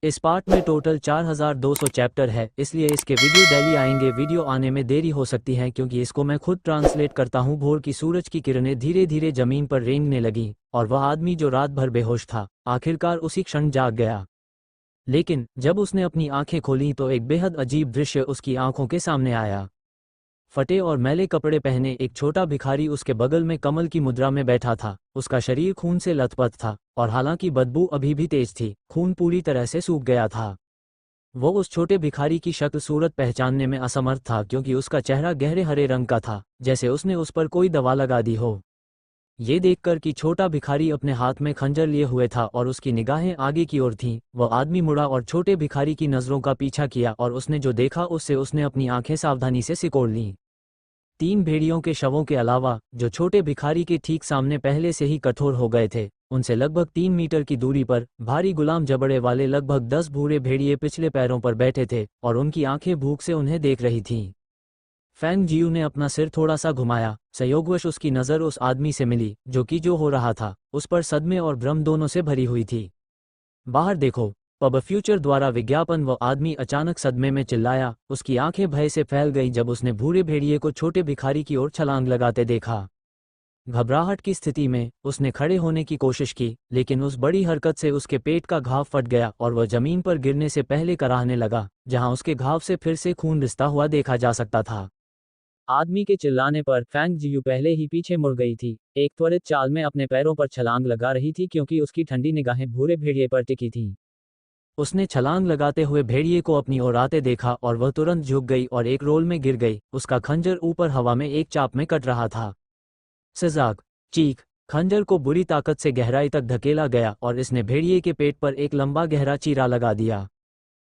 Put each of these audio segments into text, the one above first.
इस पार्ट में total 4200 chapter है, इसलिए इसके वीडियो डेली आएंगे। वीडियो आने में देरी हो सकती है क्योंकि इसको मैं खुद ट्रांसलेट करता हूँ। भोर की सूरज की किरणें धीरे धीरे जमीन पर रेंगने लगी और वह आदमी जो रात भर बेहोश था आखिरकार उसी क्षण जाग गया। लेकिन जब उसने अपनी आंखें खोलीं तो एक बेहद अजीब दृश्य उसकी आंखों के सामने आया। फटे और मैले कपड़े पहने एक छोटा भिखारी उसके बगल में कमल की मुद्रा में बैठा था। उसका शरीर खून से लथपथ था और हालांकि बदबू अभी भी तेज थी, खून पूरी तरह से सूख गया था। वो उस छोटे भिखारी की शक्ल सूरत पहचानने में असमर्थ था क्योंकि उसका चेहरा गहरे हरे रंग का था, जैसे उसने उस पर कोई दवा लगा दी हो। ये देखकर कि छोटा भिखारी अपने हाथ में खंजर लिए हुए था और उसकी निगाहें आगे की ओर थीं, वह आदमी मुड़ा और छोटे भिखारी की नज़रों का पीछा किया और उसने जो देखा उससे उसने अपनी आंखें सावधानी से सिकोड़ लीं। 3 भेड़ियों के शवों के अलावा, जो छोटे भिखारी के ठीक सामने पहले से ही कठोर हो गए थे, उनसे लगभग 3 मीटर की दूरी पर भारी गुलाम जबड़े वाले लगभग 10 भूरे भेड़िए पिछले पैरों पर बैठे थे और उनकी आंखें भूख से उन्हें देख रही थीं। फैंग जियू ने अपना सिर थोड़ा सा घुमाया। संयोगवश उसकी नज़र उस आदमी से मिली जो कि जो हो रहा था उस पर सदमे और भ्रम दोनों से भरी हुई थी। बाहर देखो, पब फ्यूचर द्वारा विज्ञापन। वह आदमी अचानक सदमे में चिल्लाया। उसकी आंखें भय से फैल गईं जब उसने भूरे भेड़िए को छोटे भिखारी की ओर छलांग लगाते देखा। घबराहट की स्थिति में उसने खड़े होने की कोशिश की, लेकिन उस बड़ी हरकत से उसके पेट का घाव फट गया और वह जमीन पर गिरने से पहले कराहने लगा, जहां उसके घाव से फिर से खून रिसता हुआ देखा जा सकता था। आदमी के चिल्लाने पर फैंग जियू पहले ही पीछे मुड़ गई थी, एक त्वरित चाल में अपने पैरों पर छलांग लगा रही थी क्योंकि उसकी ठंडी निगाहें भूरे भेड़िए पर टिकी थीं। उसने छलांग लगाते हुए भेड़िए को अपनी ओर आते देखा और वह तुरंत झुक गई और एक रोल में गिर गई। उसका खंजर ऊपर हवा में एक चाप में कट रहा था। सिजाक, चीख। खंजर को बुरी ताकत से गहराई तक धकेला गया और इसने भेड़िए के पेट पर एक लंबा गहरा चीरा लगा दिया।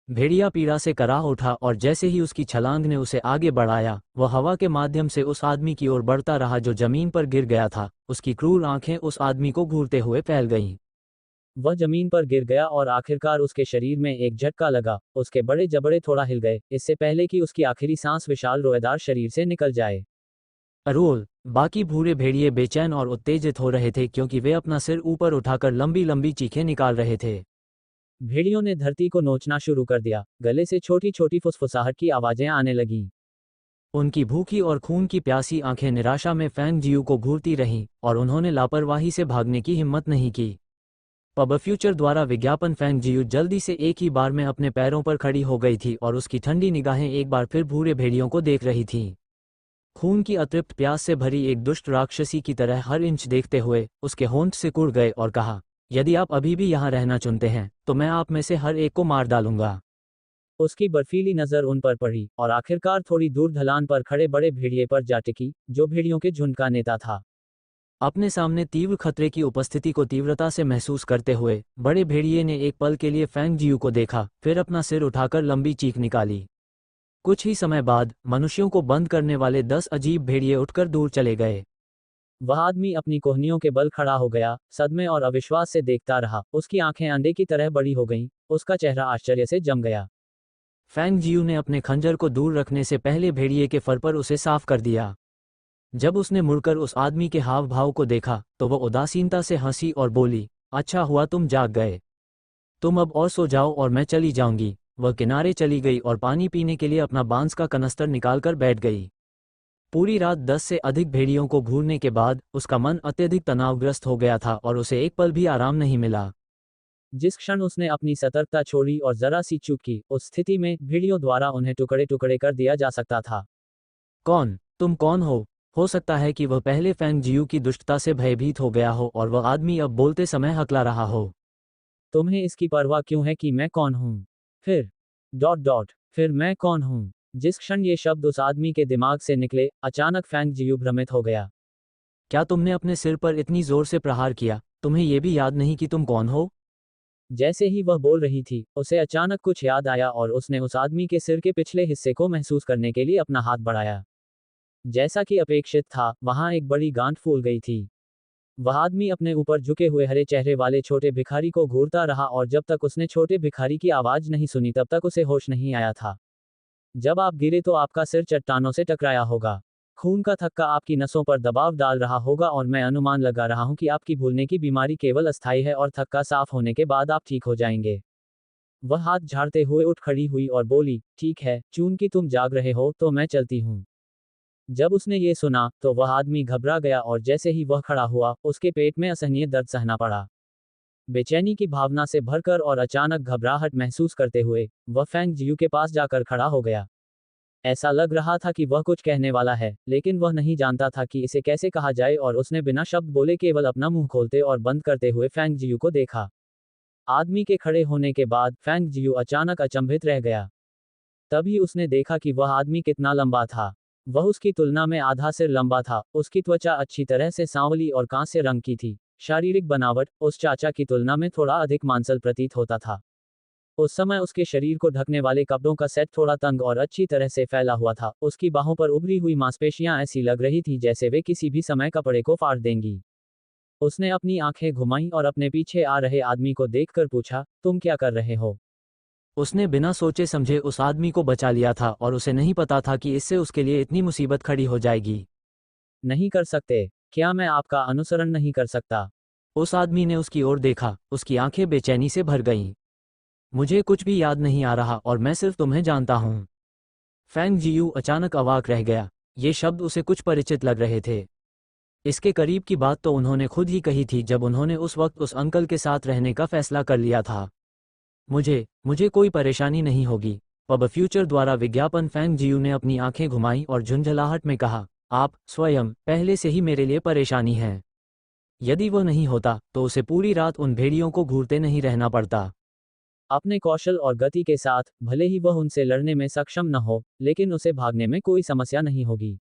भेड़िया पीड़ा से कराह उठा और जैसे ही उसकी छलांग ने उसे आगे बढ़ाया, वह हवा के माध्यम से उस आदमी की ओर बढ़ता रहा जो जमीन पर गिर गया था। उसकी क्रूर आंखें उस आदमी को घूरते हुए फैल गईं। वह जमीन पर गिर गया और आखिरकार उसके शरीर में एक झटका लगा। उसके बड़े जबड़े थोड़ा हिल गए, इससे पहले कि उसकी आखिरी सांस विशाल रोएदार शरीर से निकल जाए। अरोल, बाकी भूरे भेड़िए बेचैन और उत्तेजित हो रहे थे क्योंकि वे अपना सिर ऊपर उठाकर लंबी लंबी चीखें निकाल रहे थे। भेड़ियों ने धरती को नोचना शुरू कर दिया, गले से छोटी छोटी फुसफुसाहट की आवाजें आने लगीं। उनकी भूखी और खून की प्यासी आंखें निराशा में फैंग जियू को घूरती रहीं और उन्होंने लापरवाही से भागने की हिम्मत नहीं की। पब फ्यूचर द्वारा विज्ञापन। फैंग जियू जल्दी से एक ही बार में अपने पैरों पर खड़ी हो गई थी और उसकी ठंडी निगाहें एक बार फिर भूरे भेड़ियों को देख रही थीं। खून की अतृप्त प्यास से भरी एक दुष्ट राक्षसी की तरह हर इंच देखते हुए उसके होंठ सिकुड़ गए और कहा, यदि आप अभी भी यहाँ रहना चुनते हैं तो मैं आप में से हर एक को मार डालूंगा। उसकी बर्फीली नज़र उन पर पड़ी और आखिरकार थोड़ी दूर ढलान पर खड़े बड़े भेड़िए पर जा टिकी, जो भेड़ियों के झुंड का नेता था। अपने सामने तीव्र खतरे की उपस्थिति को तीव्रता से महसूस करते हुए बड़े भेड़िए ने एक पल के लिए फैंग जियू को देखा, फिर अपना सिर उठाकर लंबी चीख निकाली। कुछ ही समय बाद मनुष्यों को बंद करने वाले 10 अजीब भेड़िए उठकर दूर चले गए। वह आदमी अपनी कोहनियों के बल खड़ा हो गया, सदमे और अविश्वास से देखता रहा। उसकी आंखें अंडे की तरह बड़ी हो गईं, उसका चेहरा आश्चर्य से जम गया। फैंग जियू ने अपने खंजर को दूर रखने से पहले भेड़िए के फर पर उसे साफ कर दिया। जब उसने मुड़कर उस आदमी के हाव भाव को देखा तो वह उदासीनता से हंसी और बोली, अच्छा हुआ तुम जाग गए। तुम अब और सो जाओ और मैं चली जाऊंगी। वह किनारे चली गई और पानी पीने के लिए अपना बांस का कनस्तर निकालकर बैठ गई। पूरी रात 10 से अधिक भेड़ियों को घूरने के बाद उसका मन अत्यधिक तनावग्रस्त हो गया था और उसे एक पल भी आराम नहीं मिला। जिस क्षण उसने अपनी सतर्कता छोड़ी और जरा सी चूक की, उस स्थिति में भेड़ियों द्वारा उन्हें टुकड़े टुकड़े कर दिया जा सकता था। कौन? तुम कौन हो? हो सकता है कि वह पहले फैंग जियू की दुष्टता से भयभीत हो गया हो और वह आदमी अब बोलते समय हकला रहा हो। तुम्हें इसकी परवाह क्यों है कि मैं कौन हूं? फिर मैं कौन हूं? जिस क्षण ये शब्द उस आदमी के दिमाग से निकले, अचानक फैंग जियू भ्रमित हो गया। क्या तुमने अपने सिर पर इतनी जोर से प्रहार किया, तुम्हें यह भी याद नहीं कि तुम कौन हो? जैसे ही वह बोल रही थी, उसे अचानक कुछ याद आया और उसने उस आदमी के सिर के पिछले हिस्से को महसूस करने के लिए अपना हाथ बढ़ाया। जैसा कि अपेक्षित था, वहां एक बड़ी गांठ फूल गई थी। वह आदमी अपने ऊपर झुके हुए हरे चेहरे वाले छोटे भिखारी को घूरता रहा और जब तक उसने छोटे भिखारी की आवाज नहीं सुनी तब तक उसे होश नहीं आया था। जब आप गिरे तो आपका सिर चट्टानों से टकराया होगा। खून का थक्का आपकी नसों पर दबाव डाल रहा होगा और मैं अनुमान लगा रहा हूं कि आपकी भूलने की बीमारी केवल अस्थायी है और थक्का साफ होने के बाद आप ठीक हो जाएंगे। वह हाथ झाड़ते हुए उठ खड़ी हुई और बोली, ठीक है, चून कि तुम जाग रहे हो तो मैं चलती हूँ। जब उसने ये सुना, तो वह आदमी घबरा गया और जैसे ही वह खड़ा हुआ, उसके पेट में असहनीय दर्द सहना पड़ा। बेचैनी की भावना से भरकर और अचानक घबराहट महसूस करते हुए, वह फेंग जियू के पास जाकर खड़ा हो गया। ऐसा लग रहा था कि वह कुछ कहने वाला है, लेकिन वह नहीं जानता था कि इसे कैसे कहा जाए और उसने बिना शब्द बोले केवल अपना मुंह खोलते और बंद करते हुए फेंग जियू को देखा। आदमी के खड़े होने के बाद फेंग जियू अचानक अचंभित रह गया। तभी उसने देखा कि वह आदमी कितना लंबा था। वह उसकी तुलना में आधा सिर लंबा था, उसकी त्वचा अच्छी तरह से सांवली और कांस्य रंग की थी। शारीरिक बनावट उस चाचा की तुलना में थोड़ा अधिक मांसल प्रतीत होता था। उस समय उसके शरीर को ढकने वाले कपड़ों का सेट थोड़ा तंग और अच्छी तरह से फैला हुआ था। उसकी बाहों पर उभरी हुई मांसपेशियां ऐसी लग रही थी जैसे वे किसी भी समय कपड़े को फाड़ देंगी। उसने अपनी आंखें घुमाई और अपने पीछे आ रहे आदमी को देखकर पूछा, तुम क्या कर रहे हो? उसने बिना सोचे समझे उस आदमी को बचा लिया था और उसे नहीं पता था कि इससे उसके लिए इतनी मुसीबत खड़ी हो जाएगी। नहीं कर सकते। क्या मैं आपका अनुसरण नहीं कर सकता? उस आदमी ने उसकी ओर देखा, उसकी आंखें बेचैनी से भर गईं। मुझे कुछ भी याद नहीं आ रहा और मैं सिर्फ तुम्हें जानता हूं। फेंग जियू अचानक अवाक रह गया। ये शब्द उसे कुछ परिचित लग रहे थे। इसके करीब की बात तो उन्होंने खुद ही कही थी जब उन्होंने उस वक्त उस अंकल के साथ रहने का फैसला कर लिया था। मुझे कोई परेशानी नहीं होगी। पब फ्यूचर द्वारा विज्ञापन। फेंग जियू ने अपनी आंखें घुमाई और झुंझलाहट में कहा, आप स्वयं पहले से ही मेरे लिए परेशानी हैं। यदि वो नहीं होता तो उसे पूरी रात उन भेड़ियों को घूरते नहीं रहना पड़ता। अपने कौशल और गति के साथ, भले ही वह उनसे लड़ने में सक्षम न हो, लेकिन उसे भागने में कोई समस्या नहीं होगी।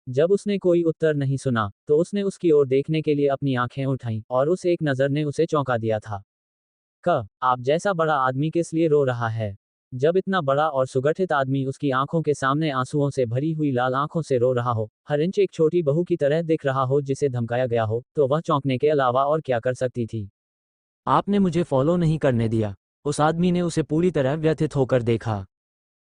जब उसने कोई उत्तर नहीं सुना, तो उसने उसकी ओर देखने के लिए अपनी आंखें उठाईं और उस एक नजर ने उसे चौंका दिया था। आप जैसा बड़ा आदमी किस लिए रो रहा है? जब इतना बड़ा और सुगठित आदमी उसकी आंखों के सामने आंसुओं से भरी हुई लाल आंखों से रो रहा हो, हर इंच एक छोटी बहू की तरह दिख रहा हो जिसे धमकाया गया हो, तो वह चौंकने के अलावा और क्या कर सकती थी? आपने मुझे फॉलो नहीं करने दिया। उस आदमी ने उसे पूरी तरह व्यथित होकर देखा।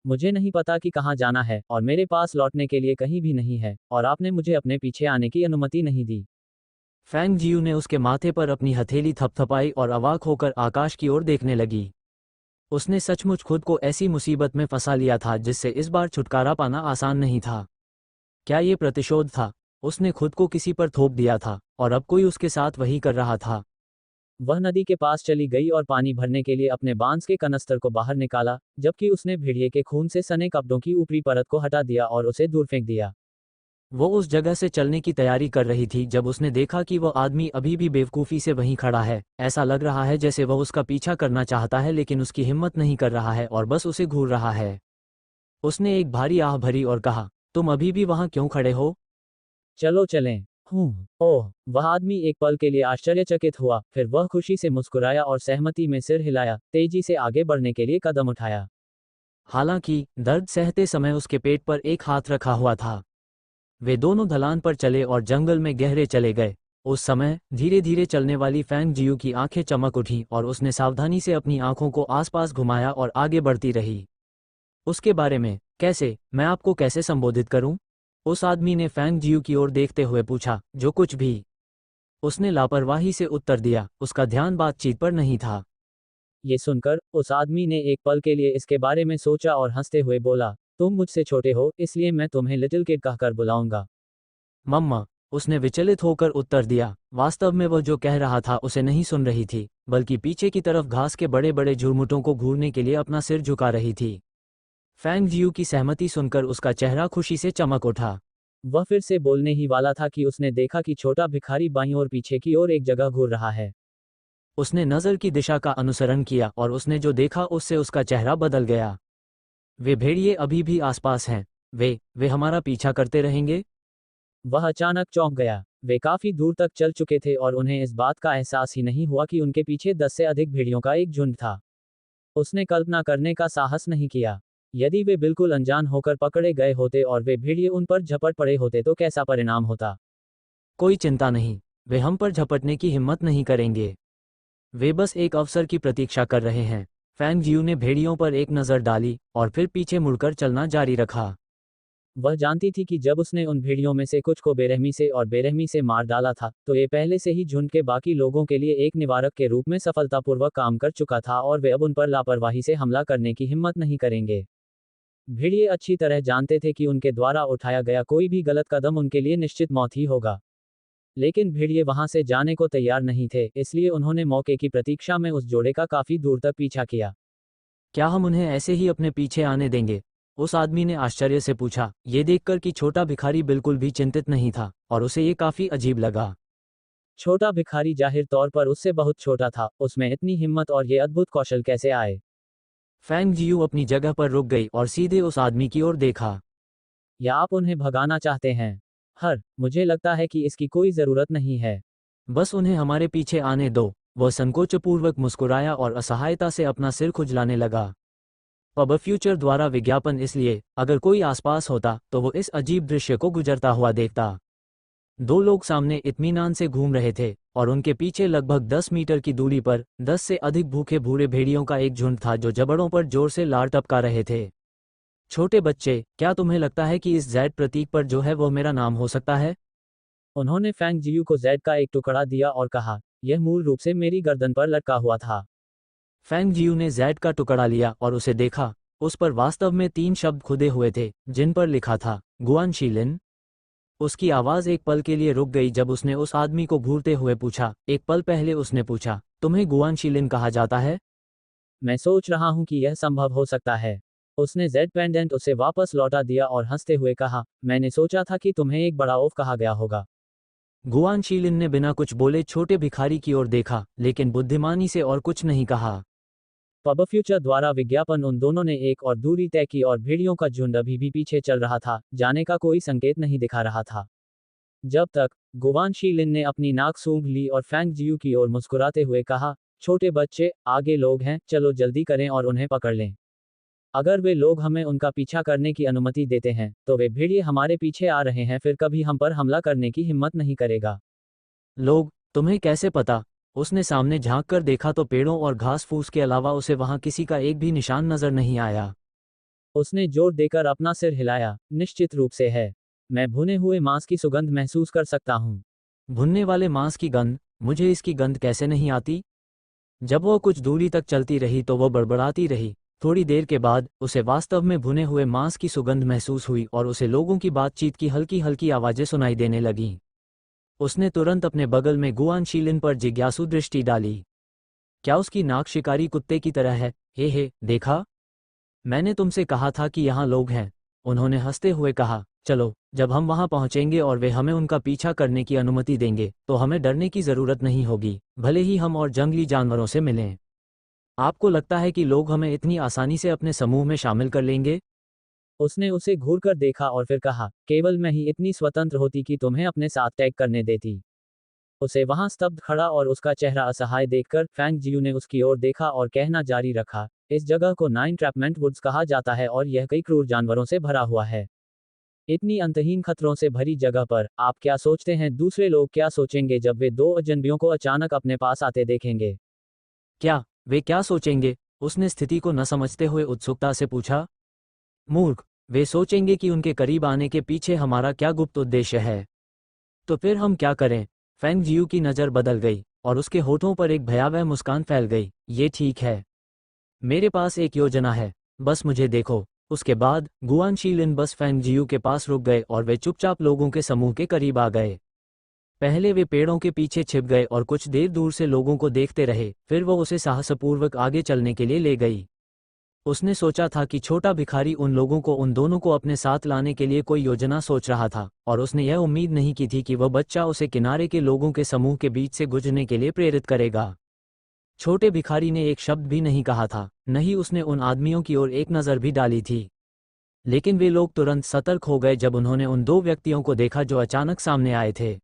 मुझे नहीं पता कि कहाँ जाना है और मेरे पास लौटने के लिए कहीं भी नहीं है, और आपने मुझे अपने पीछे आने की अनुमति नहीं दी। फेंग जियू ने उसके माथे पर अपनी हथेली थपथपाई और अवाक होकर आकाश की ओर देखने लगी। उसने सचमुच खुद को ऐसी मुसीबत में फंसा लिया था जिससे इस बार छुटकारा पाना आसान नहीं था। क्या ये प्रतिशोध था? उसने खुद को किसी पर थोप दिया था और अब कोई उसके साथ वही कर रहा था। वह नदी के पास चली गई और पानी भरने के लिए अपने बांस के कनस्तर को बाहर निकाला, जबकि उसने भेड़िए के खून से सने कपड़ों की ऊपरी परत को हटा दिया और उसे दूर फेंक दिया। वो उस जगह से चलने की तैयारी कर रही थी जब उसने देखा कि वह आदमी अभी भी बेवकूफ़ी से वहीं खड़ा है। ऐसा लग रहा है जैसे वह उसका पीछा करना चाहता है लेकिन उसकी हिम्मत नहीं कर रहा है और बस उसे घूर रहा है। उसने एक भारी आह भरी और कहा, तुम अभी भी वहां क्यों खड़े हो? चलो चलें। ओह, वह आदमी एक पल के लिए आश्चर्यचकित हुआ, फिर वह खुशी से मुस्कुराया और सहमति में सिर हिलाया, तेजी से आगे बढ़ने के लिए कदम उठाया। हालांकि दर्द सहते समय उसके पेट पर एक हाथ रखा हुआ था। वे दोनों ढलान पर चले और जंगल में गहरे चले गए। उस समय धीरे धीरे चलने वाली फेंग जियू की आंखें चमक उठीं और उसने सावधानी से अपनी आंखों को आसपास घुमाया और आगे बढ़ती रही। उसके बारे में कैसे, मैं आपको कैसे संबोधित करूं? उस आदमी ने फेंग जियू की ओर देखते हुए पूछा। जो कुछ भी, उसने लापरवाही से उत्तर दिया। उसका ध्यान बातचीत पर नहीं था। ये सुनकर उस आदमी ने एक पल के लिए इसके बारे में सोचा और हंसते हुए बोला, तुम मुझसे छोटे हो इसलिए मैं तुम्हें लिटिल किड कहकर बुलाऊंगा। मम्मा, उसने विचलित होकर उत्तर दिया। वास्तव में वह जो कह रहा था उसे नहीं सुन रही थी, बल्कि पीछे की तरफ घास के बड़े बड़े झुरमुटों को घूरने के लिए अपना सिर झुका रही थी। फेंग जियू की सहमति सुनकर उसका चेहरा खुशी से चमक उठा। वह फिर से बोलने ही वाला था कि उसने देखा कि छोटा भिखारी बाईं ओर पीछे की ओर एक जगह घूर रहा है। उसने नज़र की दिशा का अनुसरण किया और उसने जो देखा उससे उसका चेहरा बदल गया। वे भेड़िए अभी भी आसपास हैं। वे हमारा पीछा करते रहेंगे? वह अचानक चौंक गया। वे काफी दूर तक चल चुके थे और उन्हें इस बात का एहसास ही नहीं हुआ कि उनके पीछे 10 से अधिक भेड़ियों का एक झुंड था। उसने कल्पना करने का साहस नहीं किया। यदि वे बिल्कुल अनजान होकर पकड़े गए होते और वे भेड़िए उन पर झपट पड़े होते तो कैसा परिणाम होता? कोई चिंता नहीं, वे हम पर झपटने की हिम्मत नहीं करेंगे। वे बस एक अवसर की प्रतीक्षा कर रहे हैं। फेंग जियू ने भेड़ियों पर एक नज़र डाली और फिर पीछे मुड़कर चलना जारी रखा। वह जानती थी कि जब उसने उन भेड़ियों में से कुछ को बेरहमी से मार डाला था, तो ये पहले से ही झुंड के बाकी लोगों के लिए एक निवारक के रूप में सफलतापूर्वक काम कर चुका था और वे अब उन पर लापरवाही से हमला करने की हिम्मत नहीं करेंगे। भेड़िए अच्छी तरह जानते थे कि उनके द्वारा उठाया गया कोई भी गलत कदम उनके लिए निश्चित मौत ही होगा। लेकिन भेड़िए वहां से जाने को तैयार नहीं थे, इसलिए उन्होंने मौके की प्रतीक्षा में उस जोड़े का काफी दूर तक पीछा किया। क्या हम उन्हें ऐसे ही अपने पीछे आने देंगे? उस आदमी ने आश्चर्य से पूछा, ये देखकर कि छोटा भिखारी बिल्कुल भी चिंतित नहीं था और उसे ये काफी अजीब लगा। छोटा भिखारी जाहिर तौर पर उससे बहुत छोटा था, उसमें इतनी हिम्मत और ये अद्भुत कौशल कैसे आए? फैंग जियू अपनी जगह पर रुक गई और सीधे उस आदमी की ओर देखा। या आप उन्हें भगाना चाहते हैं? मुझे लगता है कि इसकी कोई जरूरत नहीं है। बस उन्हें हमारे पीछे आने दो। वह संकोचपूर्वक मुस्कुराया और असहायता से अपना सिर खुजलाने लगा। पब फ्यूचर द्वारा विज्ञापन, इसलिए अगर कोई आसपास होता तो वो इस अजीब दृश्य को गुजरता हुआ देखता। दो लोग सामने इत्मीनान से घूम रहे थे और उनके पीछे लगभग 10 मीटर की दूरी पर 10 से अधिक भूखे भूरे भेड़ियों का एक झुंड था जो जबड़ों पर जोर से लार टपका रहे थे। छोटे बच्चे, क्या तुम्हें लगता है कि इस जेड प्रतीक पर जो है वो मेरा नाम हो सकता है? उन्होंने फैंग जियू को जेड का एक टुकड़ा दिया और कहा, यह मूल रूप से मेरी गर्दन पर लटका हुआ था। फैंग जियू ने जेड का टुकड़ा लिया और उसे देखा। उस पर वास्तव में 3 शब्द खुदे हुए थे जिन पर लिखा था, गुआन शीलिन। उसकी आवाज एक पल के लिए रुक गई जब उसने उस आदमी को घूरते हुए पूछा। एक पल पहले उसने पूछा, तुम्हें गुआन शीलिन कहा जाता है? मैं सोच रहा हूं कि यह संभव हो सकता है। उसने जेड पेंडेंट उसे वापस लौटा दिया और हंसते हुए कहा, मैंने सोचा था कि तुम्हें एक बड़ा ओफ कहा गया होगा। गुआन शीलिन ने बिना कुछ बोले छोटे भिखारी की ओर देखा, लेकिन बुद्धिमानी से और कुछ नहीं कहा। पब फ्यूचर द्वारा विज्ञापन उन दोनों ने एक और दूरी तय की और भेड़ियों का झुंड अभी भी पीछे चल रहा था, जाने का कोई संकेत नहीं दिखा रहा था। जब तक गुआन शीलिन ने अपनी नाक सूंघ ली और फैंग जियू की ओर मुस्कुराते हुए कहा, छोटे बच्चे, आगे लोग हैं, चलो जल्दी करें और उन्हें पकड़ लें। अगर वे लोग हमें उनका पीछा करने की अनुमति देते हैं, तो वे भेड़िए हमारे पीछे आ रहे हैं, फिर कभी हम पर हमला करने की हिम्मत नहीं करेगा। लोग? तुम्हें कैसे पता? उसने सामने झांक कर देखा तो पेड़ों और घास फूस के अलावा उसे वहां किसी का एक भी निशान नजर नहीं आया। उसने जोर देकर अपना सिर हिलाया, निश्चित रूप से है। मैं भुने हुए मांस की सुगंध महसूस कर सकता हूँ। भुनने वाले मांस की गंध? मुझे इसकी गंध कैसे नहीं आती? जब वो कुछ दूरी तक चलती रही तो वो बड़बड़ाती रही। थोड़ी देर के बाद उसे वास्तव में भुने हुए मांस की सुगंध महसूस हुई और उसे लोगों की बातचीत की हल्की हल्की आवाजें सुनाई देने लगीं। उसने तुरंत अपने बगल में गुआन शीलिन पर जिज्ञासु दृष्टि डाली। क्या उसकी नाक शिकारी कुत्ते की तरह है? हे, देखा? मैंने तुमसे कहा था कि यहाँ लोग हैं। उन्होंने हंसते हुए कहा, चलो, जब हम वहां पहुंचेंगे और वे हमें उनका पीछा करने की अनुमति देंगे तो हमें डरने की जरूरत नहीं होगी, भले ही हम और जंगली जानवरों से मिलें। आपको लगता है कि लोग हमें इतनी आसानी से अपने समूह में शामिल कर लेंगे? उसने उसे घूरकर देखा और फिर कहा, केवल मैं ही इतनी स्वतंत्र होती कि तुम्हें अपने साथ टैग करने देती। उसे वहां स्तब्ध खड़ा और उसका चेहरा असहाय देखकर फैंग जियू ने उसकी ओर देखा और कहना जारी रखा, इस जगह को 9 ट्रैपमेंट वुड्स कहा जाता है और यह कई क्रूर जानवरों से भरा हुआ है। इतनी अंतहीन खतरों से भरी जगह पर आप क्या सोचते हैं दूसरे लोग क्या सोचेंगे जब वे 2 अजनबियों को अचानक अपने पास आते देखेंगे? क्या वे क्या सोचेंगे? उसने स्थिति को न समझते हुए उत्सुकता से पूछा। मूर्ख, वे सोचेंगे कि उनके करीब आने के पीछे हमारा क्या गुप्त उद्देश्य है। तो फिर हम क्या करें? फैंग जियू की नज़र बदल गई और उसके होठों पर एक भयावह मुस्कान फैल गई। ये ठीक है, मेरे पास एक योजना है, बस मुझे देखो। उसके बाद गुआन शीलिन बस फैंग जियू के पास रुक गए और वे चुपचाप लोगों के समूह के करीब आ गए। पहले वे पेड़ों के पीछे छिप गए और कुछ देर दूर से लोगों को देखते रहे, फिर वो उसे साहसपूर्वक आगे चलने के लिए ले गई। उसने सोचा था कि छोटा भिखारी उन दोनों को अपने साथ लाने के लिए कोई योजना सोच रहा था, और उसने यह उम्मीद नहीं की थी कि वह बच्चा उसे किनारे के लोगों के समूह के बीच से गुजरने के लिए प्रेरित करेगा। छोटे भिखारी ने एक शब्द भी नहीं कहा था, न ही उसने उन आदमियों की ओर एक नज़र भी डाली थी। लेकिन वे लोग तुरंत सतर्क हो गए जब उन्होंने उन 2 व्यक्तियों को देखा जो अचानक सामने आए थे।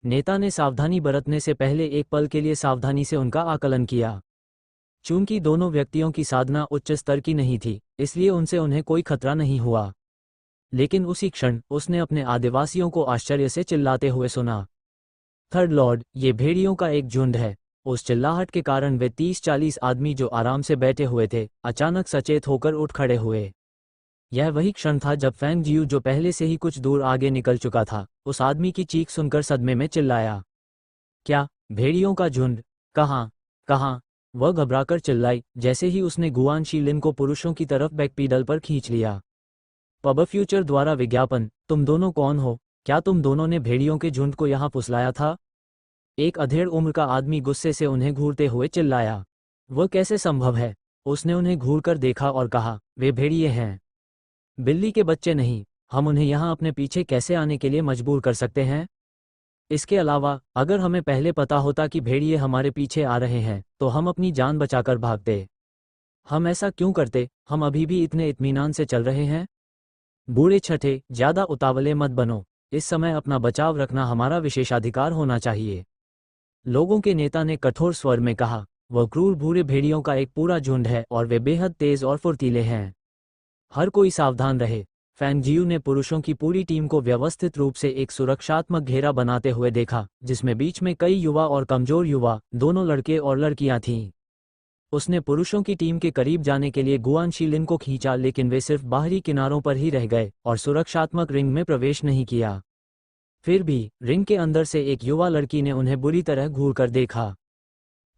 नेता ने सावधानी बरतने से पहले एक पल के लिए सावधानी से उनका आकलन किया। चूंकि दोनों व्यक्तियों की साधना उच्च स्तर की नहीं थी, इसलिए उन्हें कोई खतरा नहीं हुआ। लेकिन उसी क्षण उसने अपने आदिवासियों को आश्चर्य से चिल्लाते हुए सुना, थर्ड लॉर्ड, ये भेड़ियों का एक झुंड है। उस चिल्लाहट के कारण वे 30-40 आदमी जो आराम से बैठे हुए थे, अचानक सचेत होकर उठ खड़े हुए। यह वही क्षण था जब फैंग जियू, जो पहले से ही कुछ दूर आगे निकल चुका था, उस आदमी की चीख सुनकर सदमे में चिल्लाया। क्या? भेड़ियों का झुंड? कहाँ? कहाँ? वह घबराकर चिल्लाई जैसे ही उसने गुआन शीलिन को पुरुषों की तरफ बैकपीडल पर खींच लिया। पब फ्यूचर द्वारा विज्ञापन, तुम दोनों कौन हो? क्या तुम दोनों ने भेड़ियों के झुंड को यहाँ फुसलाया था? एक अधेड़ उम्र का आदमी गुस्से से उन्हें घूरते हुए चिल्लाया। वह कैसे संभव है? उसने उन्हें घूरकर देखा और कहा, वे भेड़िए हैं, बिल्ली के बच्चे नहीं। हम उन्हें यहाँ अपने पीछे कैसे आने के लिए मजबूर कर सकते हैं? इसके अलावा, अगर हमें पहले पता होता कि भेड़िए हमारे पीछे आ रहे हैं, तो हम अपनी जान बचाकर भागते। हम ऐसा क्यों करते? हम अभी भी इतने इत्मीनान से चल रहे हैं। बूढ़े छठे, ज्यादा उतावले मत बनो। इस समय अपना बचाव रखना हमारा विशेषाधिकार होना चाहिए। लोगों के नेता ने कठोर स्वर में कहा। वह क्रूर भूरे भेड़ियों का एक पूरा झुंड है और वे बेहद तेज और फुर्तीले हैं। हर कोई सावधान रहे। फैंग जियू ने पुरुषों की पूरी टीम को व्यवस्थित रूप से एक सुरक्षात्मक घेरा बनाते हुए देखा, जिसमें बीच में कई युवा और कमजोर युवा, दोनों लड़के और लड़कियां थीं। उसने पुरुषों की टीम के करीब जाने के लिए गुआन शीलिन को खींचा, लेकिन वे सिर्फ बाहरी किनारों पर ही रह गए और सुरक्षात्मक रिंग में प्रवेश नहीं किया। फिर भी रिंग के अंदर से एक युवा लड़की ने उन्हें बुरी तरह घूर कर देखा।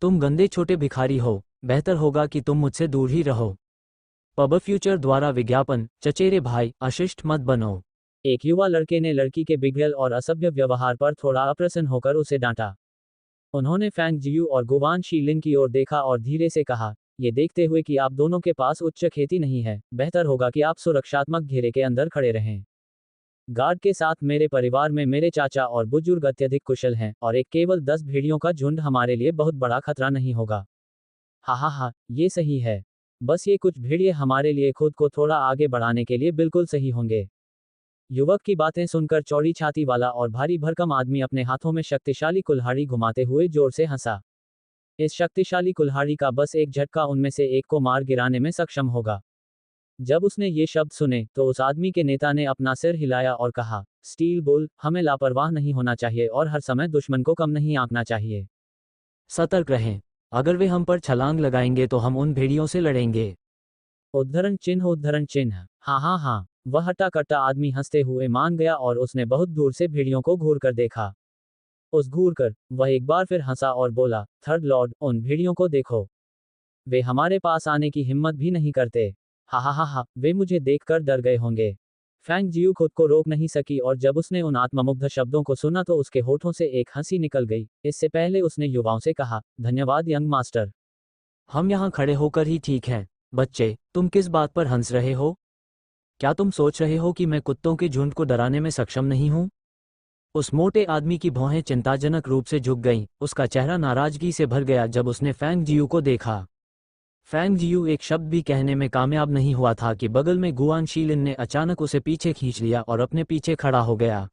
तुम गंदे छोटे भिखारी हो, बेहतर होगा कि तुम मुझसे दूर ही रहो। पब फ्यूचर द्वारा विज्ञापन, चचेरे भाई, अशिष्ट मत बनो। एक युवा लड़के ने लड़की के बिगड़ल और असभ्य व्यवहार पर थोड़ा अप्रसन्न होकर उसे डांटा। उन्होंने फैंग जियू और गुआन शीलिन की ओर देखा और धीरे से कहा, ये देखते हुए कि आप दोनों के पास उच्च खेती नहीं है, बेहतर होगा कि आप सुरक्षात्मक घेरे के अंदर खड़े रहें। गार्ड के साथ मेरे परिवार में मेरे चाचा और बुजुर्ग अत्यधिक कुशल हैं, और एक केवल 10 भेड़ियों का झुंड हमारे लिए बहुत बड़ा खतरा नहीं होगा। हा हा हा, ये सही है। बस ये कुछ भेड़िए हमारे लिए खुद को थोड़ा आगे बढ़ाने के लिए बिल्कुल सही होंगे। युवक की बातें सुनकर चौड़ी छाती वाला और भारी भरकम आदमी अपने हाथों में शक्तिशाली कुल्हाड़ी घुमाते हुए जोर से हंसा। इस शक्तिशाली कुल्हाड़ी का बस एक झटका उनमें से एक को मार गिराने में सक्षम होगा। जब उसने ये शब्द सुने, तो उस आदमी के नेता ने अपना सिर हिलाया और कहा, स्टील बुल, हमें लापरवाह नहीं होना चाहिए और हर समय दुश्मन को कम नहीं आंकना चाहिए। सतर्क रहें। अगर वे हम पर छलांग लगाएंगे तो हम उन भेड़ियों से लड़ेंगे। उद्धरण चिन्ह, उद्धरण चिन्ह। हाँ हाँ हाँ। वह हट्टा कट्टा आदमी हंसते हुए मान गया और उसने बहुत दूर से भेड़ियों को घूर कर देखा। उस घूर कर वह एक बार फिर हंसा और बोला, थर्ड लॉर्ड, उन भेड़ियों को देखो। वे हमारे पास आने की हिम्मत भी नहीं करते। हा हा हा हा, वे मुझे देखकर डर गए होंगे। फैंग जियू खुद को रोक नहीं सकी और जब उसने उन आत्ममुग्ध शब्दों को सुना तो उसके होठों से एक हंसी निकल गई। इससे पहले उसने युवाओं से कहा, धन्यवाद यंग मास्टर। हम यहाँ खड़े होकर ही ठीक हैं। बच्चे, तुम किस बात पर हंस रहे हो? क्या तुम सोच रहे हो कि मैं कुत्तों के झुंड को डराने में सक्षम नहीं हूँ? उस मोटे आदमी की भौहें चिंताजनक रूप से झुक गईं, उसका चेहरा नाराजगी से भर गया जब उसने फैंग जियू को देखा। फैंग जियू एक शब्द भी कहने में कामयाब नहीं हुआ था कि बगल में गुआन शीलिन ने अचानक उसे पीछे खींच लिया और अपने पीछे खड़ा हो गया।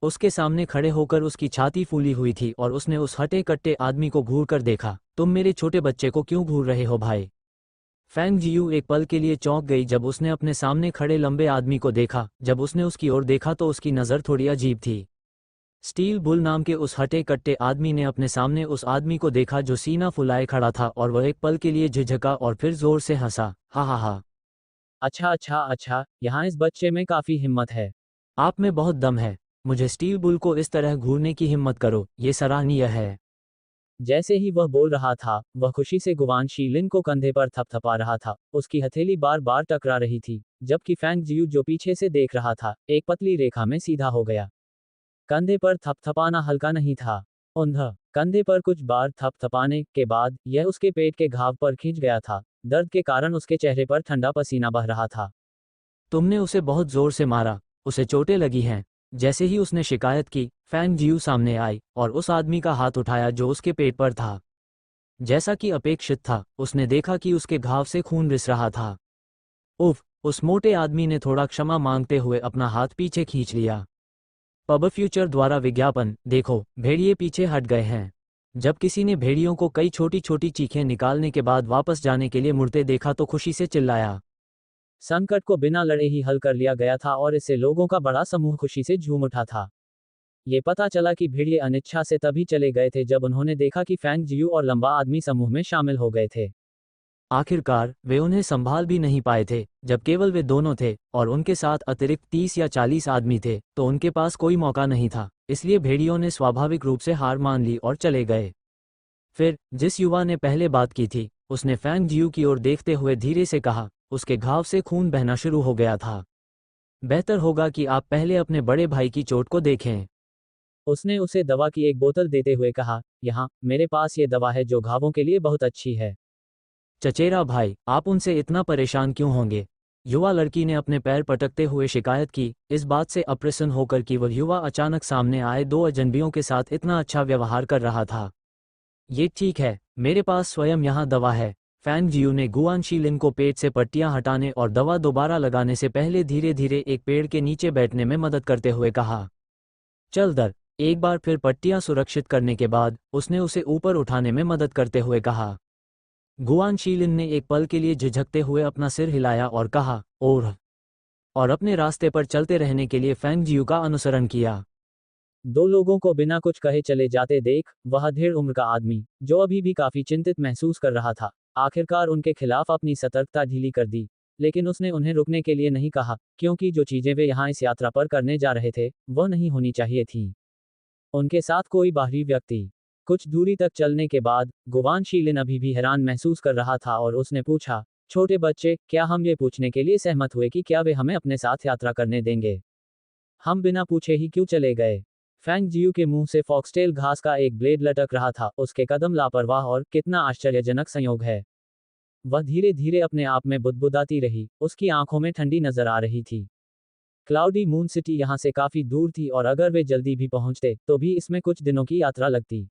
उसके सामने खड़े होकर उसकी छाती फूली हुई थी और उसने उस हटे कट्टे आदमी को घूर कर देखा। तुम मेरे छोटे बच्चे को क्यों घूर रहे हो भाई? फैंग जियू एक पल के लिए चौंक गई जब उसने अपने सामने खड़े लंबे आदमी को देखा। जब उसने उसकी ओर देखा तो उसकी नज़र थोड़ी अजीब थी। स्टील बुल नाम के उस हटे कट्टे आदमी ने अपने सामने उस आदमी को देखा जो सीना फुलाए खड़ा था, और वह एक पल के लिए झिझका और फिर जोर से हंसा। हा हा हा। अच्छा अच्छा अच्छा, यहाँ इस बच्चे में काफी हिम्मत है। आप में बहुत दम है। मुझे स्टील बुल को इस तरह घूरने की हिम्मत करो, ये सराहनीय है। जैसे ही वह बोल रहा था, वह खुशी से गुआन शीलिन को कंधे पर थपथपा रहा था। उसकी हथेली बार बार टकरा रही थी, जबकि फैंग जियू जो पीछे से देख रहा था, एक पतली रेखा में सीधा हो गया। कंधे पर थपथपाना हल्का नहीं था। कंधे पर कुछ बार थपथपाने के बाद यह उसके पेट के घाव पर खींच गया था। दर्द के कारण उसके चेहरे पर ठंडा पसीना बह रहा था। तुमने उसे बहुत जोर से मारा, उसे चोटें लगी हैं। जैसे ही उसने शिकायत की, फैंग जियू सामने आई और उस आदमी का हाथ उठाया जो उसके पेट पर था। जैसा कि अपेक्षित था, उसने देखा कि उसके घाव से खून रिस रहा था। उफ! उस मोटे आदमी ने थोड़ा क्षमा मांगते हुए अपना हाथ पीछे खींच लिया। पब फ्यूचर द्वारा विज्ञापन, देखो, भेड़िए पीछे हट गए हैं। जब किसी ने भेड़ियों को कई छोटी छोटी चीखें निकालने के बाद वापस जाने के लिए मुड़ते देखा तो खुशी से चिल्लाया। संकट को बिना लड़े ही हल कर लिया गया था और इससे लोगों का बड़ा समूह खुशी से झूम उठा था। ये पता चला कि भेड़िए अनिच्छा से तभी चले गए थे जब उन्होंने देखा कि फैंग जियू और लंबा आदमी समूह में शामिल हो गए थे। आखिरकार वे उन्हें संभाल भी नहीं पाए थे। जब केवल वे दोनों थे और उनके साथ अतिरिक्त 30 या 40 आदमी थे तो उनके पास कोई मौका नहीं था, इसलिए भेड़ियों ने स्वाभाविक रूप से हार मान ली और चले गए। फिर जिस युवा ने पहले बात की थी उसने फैंग जियू की ओर देखते हुए धीरे से कहा, उसके घाव से खून बहना शुरू हो गया था। बेहतर होगा कि आप पहले अपने बड़े भाई की चोट को देखें। उसने उसे दवा की एक बोतल देते हुए कहा, यहाँ मेरे पास ये दवा है जो घावों के लिए बहुत अच्छी है। चचेरा भाई, आप उनसे इतना परेशान क्यों होंगे? युवा लड़की ने अपने पैर पटकते हुए शिकायत की, इस बात से अप्रसन्न होकर कि वह युवा अचानक सामने आए दो अजनबियों के साथ इतना अच्छा व्यवहार कर रहा था। ये ठीक है, मेरे पास स्वयं यहाँ दवा है। फैंग जियू ने गुआन शीलिन को पेट से पट्टियां हटाने और दवा दोबारा लगाने से पहले धीरे धीरे एक पेड़ के नीचे बैठने में मदद करते हुए कहा। चल दर। एक बार फिर पट्टियां सुरक्षित करने के बाद उसने उसे ऊपर उठाने में मदद करते हुए कहा। गुआन शीलिन ने एक पल के लिए झिझकते हुए अपना सिर हिलाया और कहा, ओह, और अपने रास्ते पर चलते रहने के लिए फैंग जियू का अनुसरण किया। दो लोगों को बिना कुछ कहे चले जाते देख, वह अधेड़ उम्र का आदमी, जो अभी भी काफी चिंतित महसूस कर रहा था, आखिरकार उनके खिलाफ अपनी सतर्कता ढीली कर दी। लेकिन उसने उन्हें रुकने के लिए नहीं कहा, क्योंकि जो चीजें वे यहाँ इस यात्रा पर करने जा रहे थे, वह नहीं होनी चाहिए थी। उनके साथ कोई बाहरी व्यक्ति। कुछ दूरी तक चलने के बाद गुआन शीलिन अभी भी हैरान महसूस कर रहा था और उसने पूछा, छोटे बच्चे, क्या हम ये पूछने के लिए सहमत हुए कि क्या वे हमें अपने साथ यात्रा करने देंगे? हम बिना पूछे ही क्यों चले गए? फैंग जियू के मुंह से फॉक्सटेल घास का एक ब्लेड लटक रहा था, उसके कदम लापरवाह और कितना आश्चर्यजनक संयोग है। वह धीरे धीरे अपने आप में बुदबुदाती रही, उसकी आंखों में ठंडी नजर आ रही थी। क्लाउडी मून सिटी यहाँ से काफी दूर थी और अगर वे जल्दी भी पहुंचते तो भी इसमें कुछ दिनों की यात्रा लगती।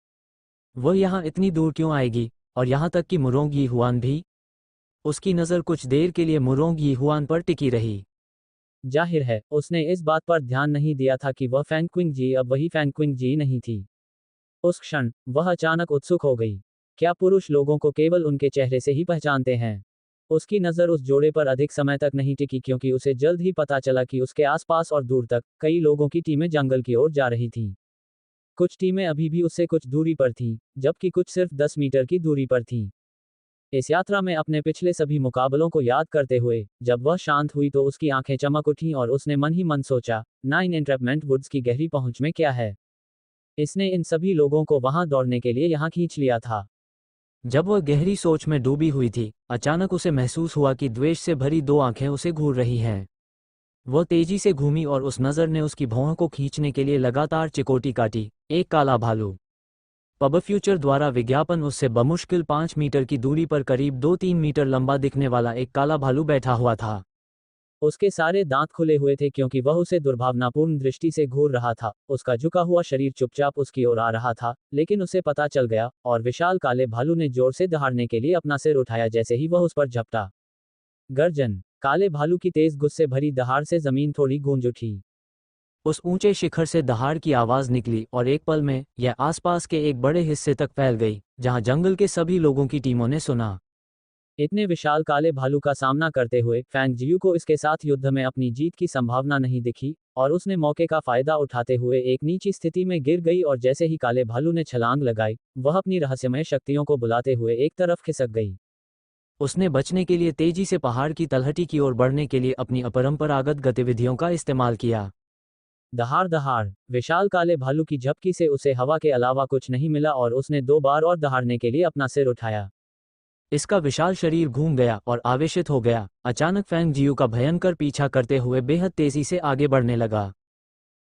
वह यहाँ इतनी दूर क्यों आएगी? और यहाँ तक कि मुरोंग यी हुआन भी? उसकी नज़र कुछ देर के लिए मुरोंग यी हुआन पर टिकी रही। जाहिर है उसने इस बात पर ध्यान नहीं दिया था कि वह फैंग क्विंग अब वही फैंग क्विंग नहीं थी। उस क्षण वह अचानक उत्सुक हो गई। क्या पुरुष लोगों को केवल उनके चेहरे से ही पहचानते हैं? उसकी नज़र उस जोड़े पर अधिक समय तक नहीं टिकी क्योंकि उसे जल्द ही पता चला कि उसके आसपास और दूर तक कई लोगों की टीमें जंगल की ओर जा रही थीं। कुछ टीमें अभी भी उससे कुछ दूरी पर थीं, जबकि कुछ सिर्फ 10 मीटर की दूरी पर थीं। इस यात्रा में अपने पिछले सभी मुकाबलों को याद करते हुए जब वह शांत हुई तो उसकी आंखें चमक उठीं और उसने मन ही मन सोचा, 9 एंट्रैपमेंट वुड्स की गहरी पहुंच में क्या है? इसने इन सभी लोगों को वहां दौड़ने के लिए यहां खींच लिया था। जब वह गहरी सोच में डूबी हुई थी, अचानक उसे महसूस हुआ कि द्वेष से भरी दो आंखें उसे घूर रही हैं। वह तेजी से घूमी और उस नज़र ने उसकी भौहों को खींचने के लिए लगातार चिकोटी काटी। एक काला भालू। पब फ्यूचर द्वारा विज्ञापन उससे बमुश्किल 5 मीटर की दूरी पर करीब 2-3 मीटर लंबा दिखने वाला एक काला भालू बैठा हुआ था। उसके सारे दांत खुले हुए थे क्योंकि वह उसे दुर्भावनापूर्ण दृष्टि से घूर रहा था। उसका झुका हुआ शरीर चुपचाप उसकी ओर आ रहा था, लेकिन उसे पता चल गया और विशाल काले भालू ने जोर से दहाड़ने के लिए अपना सिर उठाया जैसे ही वह उस पर झपटा। गर्जन। काले भालू की तेज गुस्से भरी दहाड़ से जमीन थोड़ी गूंज उठी। उस ऊंचे शिखर से दहाड़ की आवाज निकली और एक पल में यह आसपास के एक बड़े हिस्से तक फैल गई, जहां जंगल के सभी लोगों की टीमों ने सुना। इतने विशाल काले भालू का सामना करते हुए फैंग जियू को इसके साथ युद्ध में अपनी जीत की संभावना नहीं दिखी और उसने मौके का फायदा उठाते हुए एक नीची स्थिति में गिर गई और जैसे ही काले भालू ने छलांग लगाई, वह अपनी रहस्यमय शक्तियों को बुलाते हुए एक तरफ खिसक गई। उसने बचने के लिए तेजी से पहाड़ की तलहटी की ओर बढ़ने के लिए अपनी अपरंपरागत गतिविधियों का इस्तेमाल किया। दहाड़ दहाड़। विशाल काले भालू की झपकी से उसे हवा के अलावा कुछ नहीं मिला और उसने 2 बार और दहाड़ने के लिए अपना सिर उठाया। इसका विशाल शरीर घूम गया और आवेशित हो गया। अचानक फैंग जियू का भयंकर पीछा करते हुए बेहद तेजी से आगे बढ़ने लगा।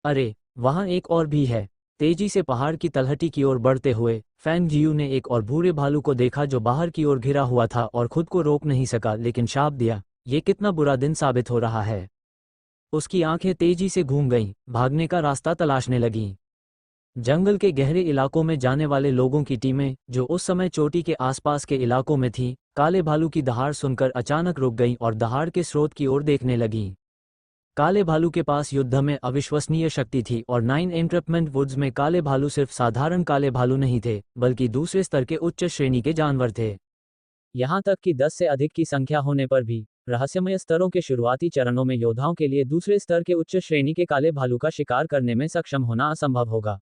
अरे, वहां एक और भी है। तेजी से पहाड़ की तलहटी की ओर बढ़ते हुए फैंग जियू ने एक और भूरे भालू को देखा जो बाहर की ओर घिरा हुआ था और खुद को रोक नहीं सका, लेकिन शाप दिया, ये कितना बुरा दिन साबित हो रहा है। उसकी आंखें तेजी से घूम गईं, भागने का रास्ता तलाशने लगीं। जंगल के गहरे इलाकों में जाने वाले लोगों की टीमें, जो उस समय चोटी के आसपास के इलाकों में थीं, काले भालू की दहाड़ सुनकर अचानक रुक गईं और दहाड़ के स्रोत की ओर देखने लगीं। काले भालू के पास युद्ध में अविश्वसनीय शक्ति थी और 9 एंट्रैपमेंट वुड्स में काले भालू सिर्फ साधारण काले भालू नहीं थे, बल्कि दूसरे स्तर के उच्च श्रेणी के जानवर थे। यहाँ तक कि 10 से अधिक की संख्या होने पर भी रहस्यमय स्तरों के शुरुआती चरणों में योद्धाओं के लिए दूसरे स्तर के उच्च श्रेणी के काले भालू का शिकार करने में सक्षम होना असंभव होगा।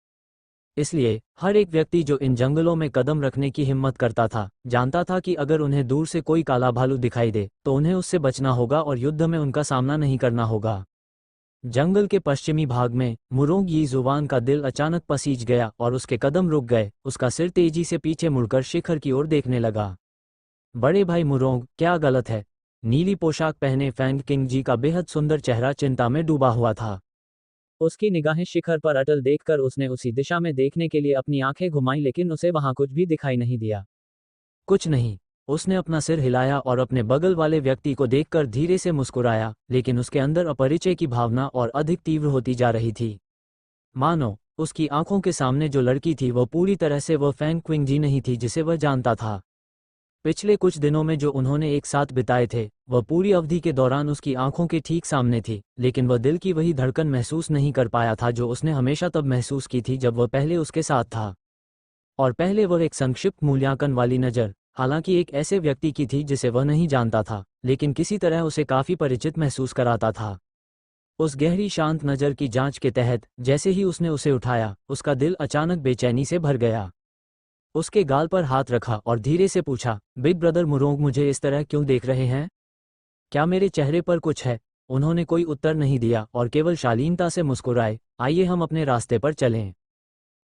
इसलिए हर एक व्यक्ति जो इन जंगलों में कदम रखने की हिम्मत करता था, जानता था कि अगर उन्हें दूर से कोई काला भालू दिखाई दे तो उन्हें उससे बचना होगा और युद्ध में उनका सामना नहीं करना होगा। जंगल के पश्चिमी भाग में मुरोंग यी जुबान का दिल अचानक पसीज गया और उसके कदम रुक गए। उसका सिर तेजी से पीछे मुड़कर शिखर की ओर देखने लगा। बड़े भाई मुरोंग, क्या गलत है? नीली पोशाक पहने फैंग किंग जी का बेहद सुंदर चेहरा चिंता में डूबा हुआ था। उसकी निगाहें शिखर पर अटल देखकर उसने उसी दिशा में देखने के लिए अपनी आंखें घुमाई, लेकिन उसे वहां कुछ भी दिखाई नहीं दिया। कुछ नहीं। उसने अपना सिर हिलाया और अपने बगल वाले व्यक्ति को देखकर धीरे से मुस्कुराया, लेकिन उसके अंदर अपरिचय की भावना और अधिक तीव्र होती जा रही थी। मानो उसकी आंखों के सामने जो लड़की थी वह पूरी तरह से वह फैंग क्विंग जी नहीं थी जिसे वह जानता था। पिछले कुछ दिनों में जो उन्होंने एक साथ बिताए थे वह पूरी अवधि के दौरान उसकी आंखों के ठीक सामने थी, लेकिन वह दिल की वही धड़कन महसूस नहीं कर पाया था जो उसने हमेशा तब महसूस की थी जब वह पहले उसके साथ था। और पहले वह एक संक्षिप्त मूल्यांकन वाली नज़र, हालांकि एक ऐसे व्यक्ति की थी जिसे वह नहीं जानता था, लेकिन किसी तरह उसे काफी परिचित महसूस कराता था। उस गहरी शांत नज़र की जांच के तहत जैसे ही उसने उसे उठाया, उसका दिल अचानक बेचैनी से भर गया। उसके गाल पर हाथ रखा और धीरे से पूछा, बिग ब्रदर मुरोंग, मुझे इस तरह क्यों देख रहे हैं? क्या मेरे चेहरे पर कुछ है? उन्होंने कोई उत्तर नहीं दिया और केवल शालीनता से मुस्कुराए, आइए हम अपने रास्ते पर चलें।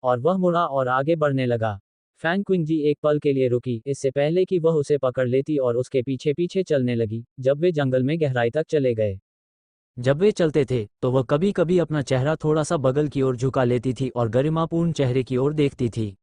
और वह मुड़ा और आगे बढ़ने लगा। फैंग क्विंग जी एक पल के लिए रुकी, इससे पहले कि वह उसे पकड़ लेती, और उसके पीछे पीछे चलने लगी। जब वे जंगल में गहराई तक चले गए, जब वे चलते थे तो वह कभी कभी अपना चेहरा थोड़ा सा बगल की ओर झुका लेती थी और गरिमापूर्ण चेहरे की ओर देखती थी।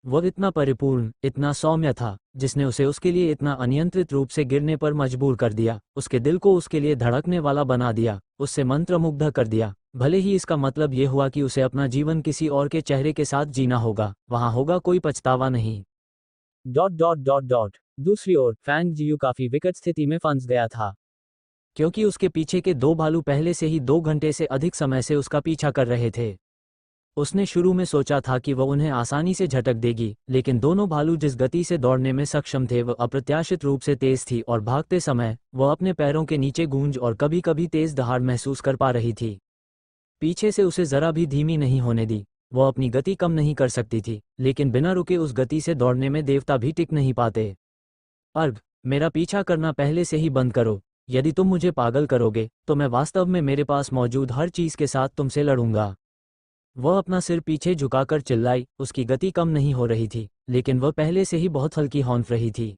वह इतना परिपूर्ण, इतना सौम्य था, जिसने उसे उसके लिए इतना अनियंत्रित रूप से गिरने पर मजबूर कर दिया, उसके दिल को उसके लिए धड़कने वाला बना दिया, उससे मंत्रमुग्ध कर दिया। भले ही इसका मतलब ये हुआ कि उसे अपना जीवन किसी और के चेहरे के साथ जीना होगा, वहां होगा कोई पछतावा नहीं। Dot dot dot dot. दूसरी ओर फैंग जियू काफी विकट स्थिति में फंस गया था, क्योंकि उसके पीछे के दो भालू पहले से ही 2 घंटे से अधिक समय से उसका पीछा कर रहे थे। उसने शुरू में सोचा था कि वह उन्हें आसानी से झटक देगी, लेकिन दोनों भालू जिस गति से दौड़ने में सक्षम थे वह अप्रत्याशित रूप से तेज थी, और भागते समय वह अपने पैरों के नीचे गूंज और कभी कभी तेज दहाड़ महसूस कर पा रही थी। पीछे से उसे जरा भी धीमी नहीं होने दी। वह अपनी गति कम नहीं कर सकती थी, लेकिन बिना रुके उस गति से दौड़ने में देवता भी टिक नहीं पाते। अर्घ, मेरा पीछा करना पहले से ही बंद करो। यदि तुम मुझे पागल करोगे तो मैं वास्तव में मेरे पास मौजूद हर चीज के साथ तुमसे लड़ूंगा। वह अपना सिर पीछे झुकाकर चिल्लाई। उसकी गति कम नहीं हो रही थी, लेकिन वह पहले से ही बहुत हल्की हौंफ रही थी।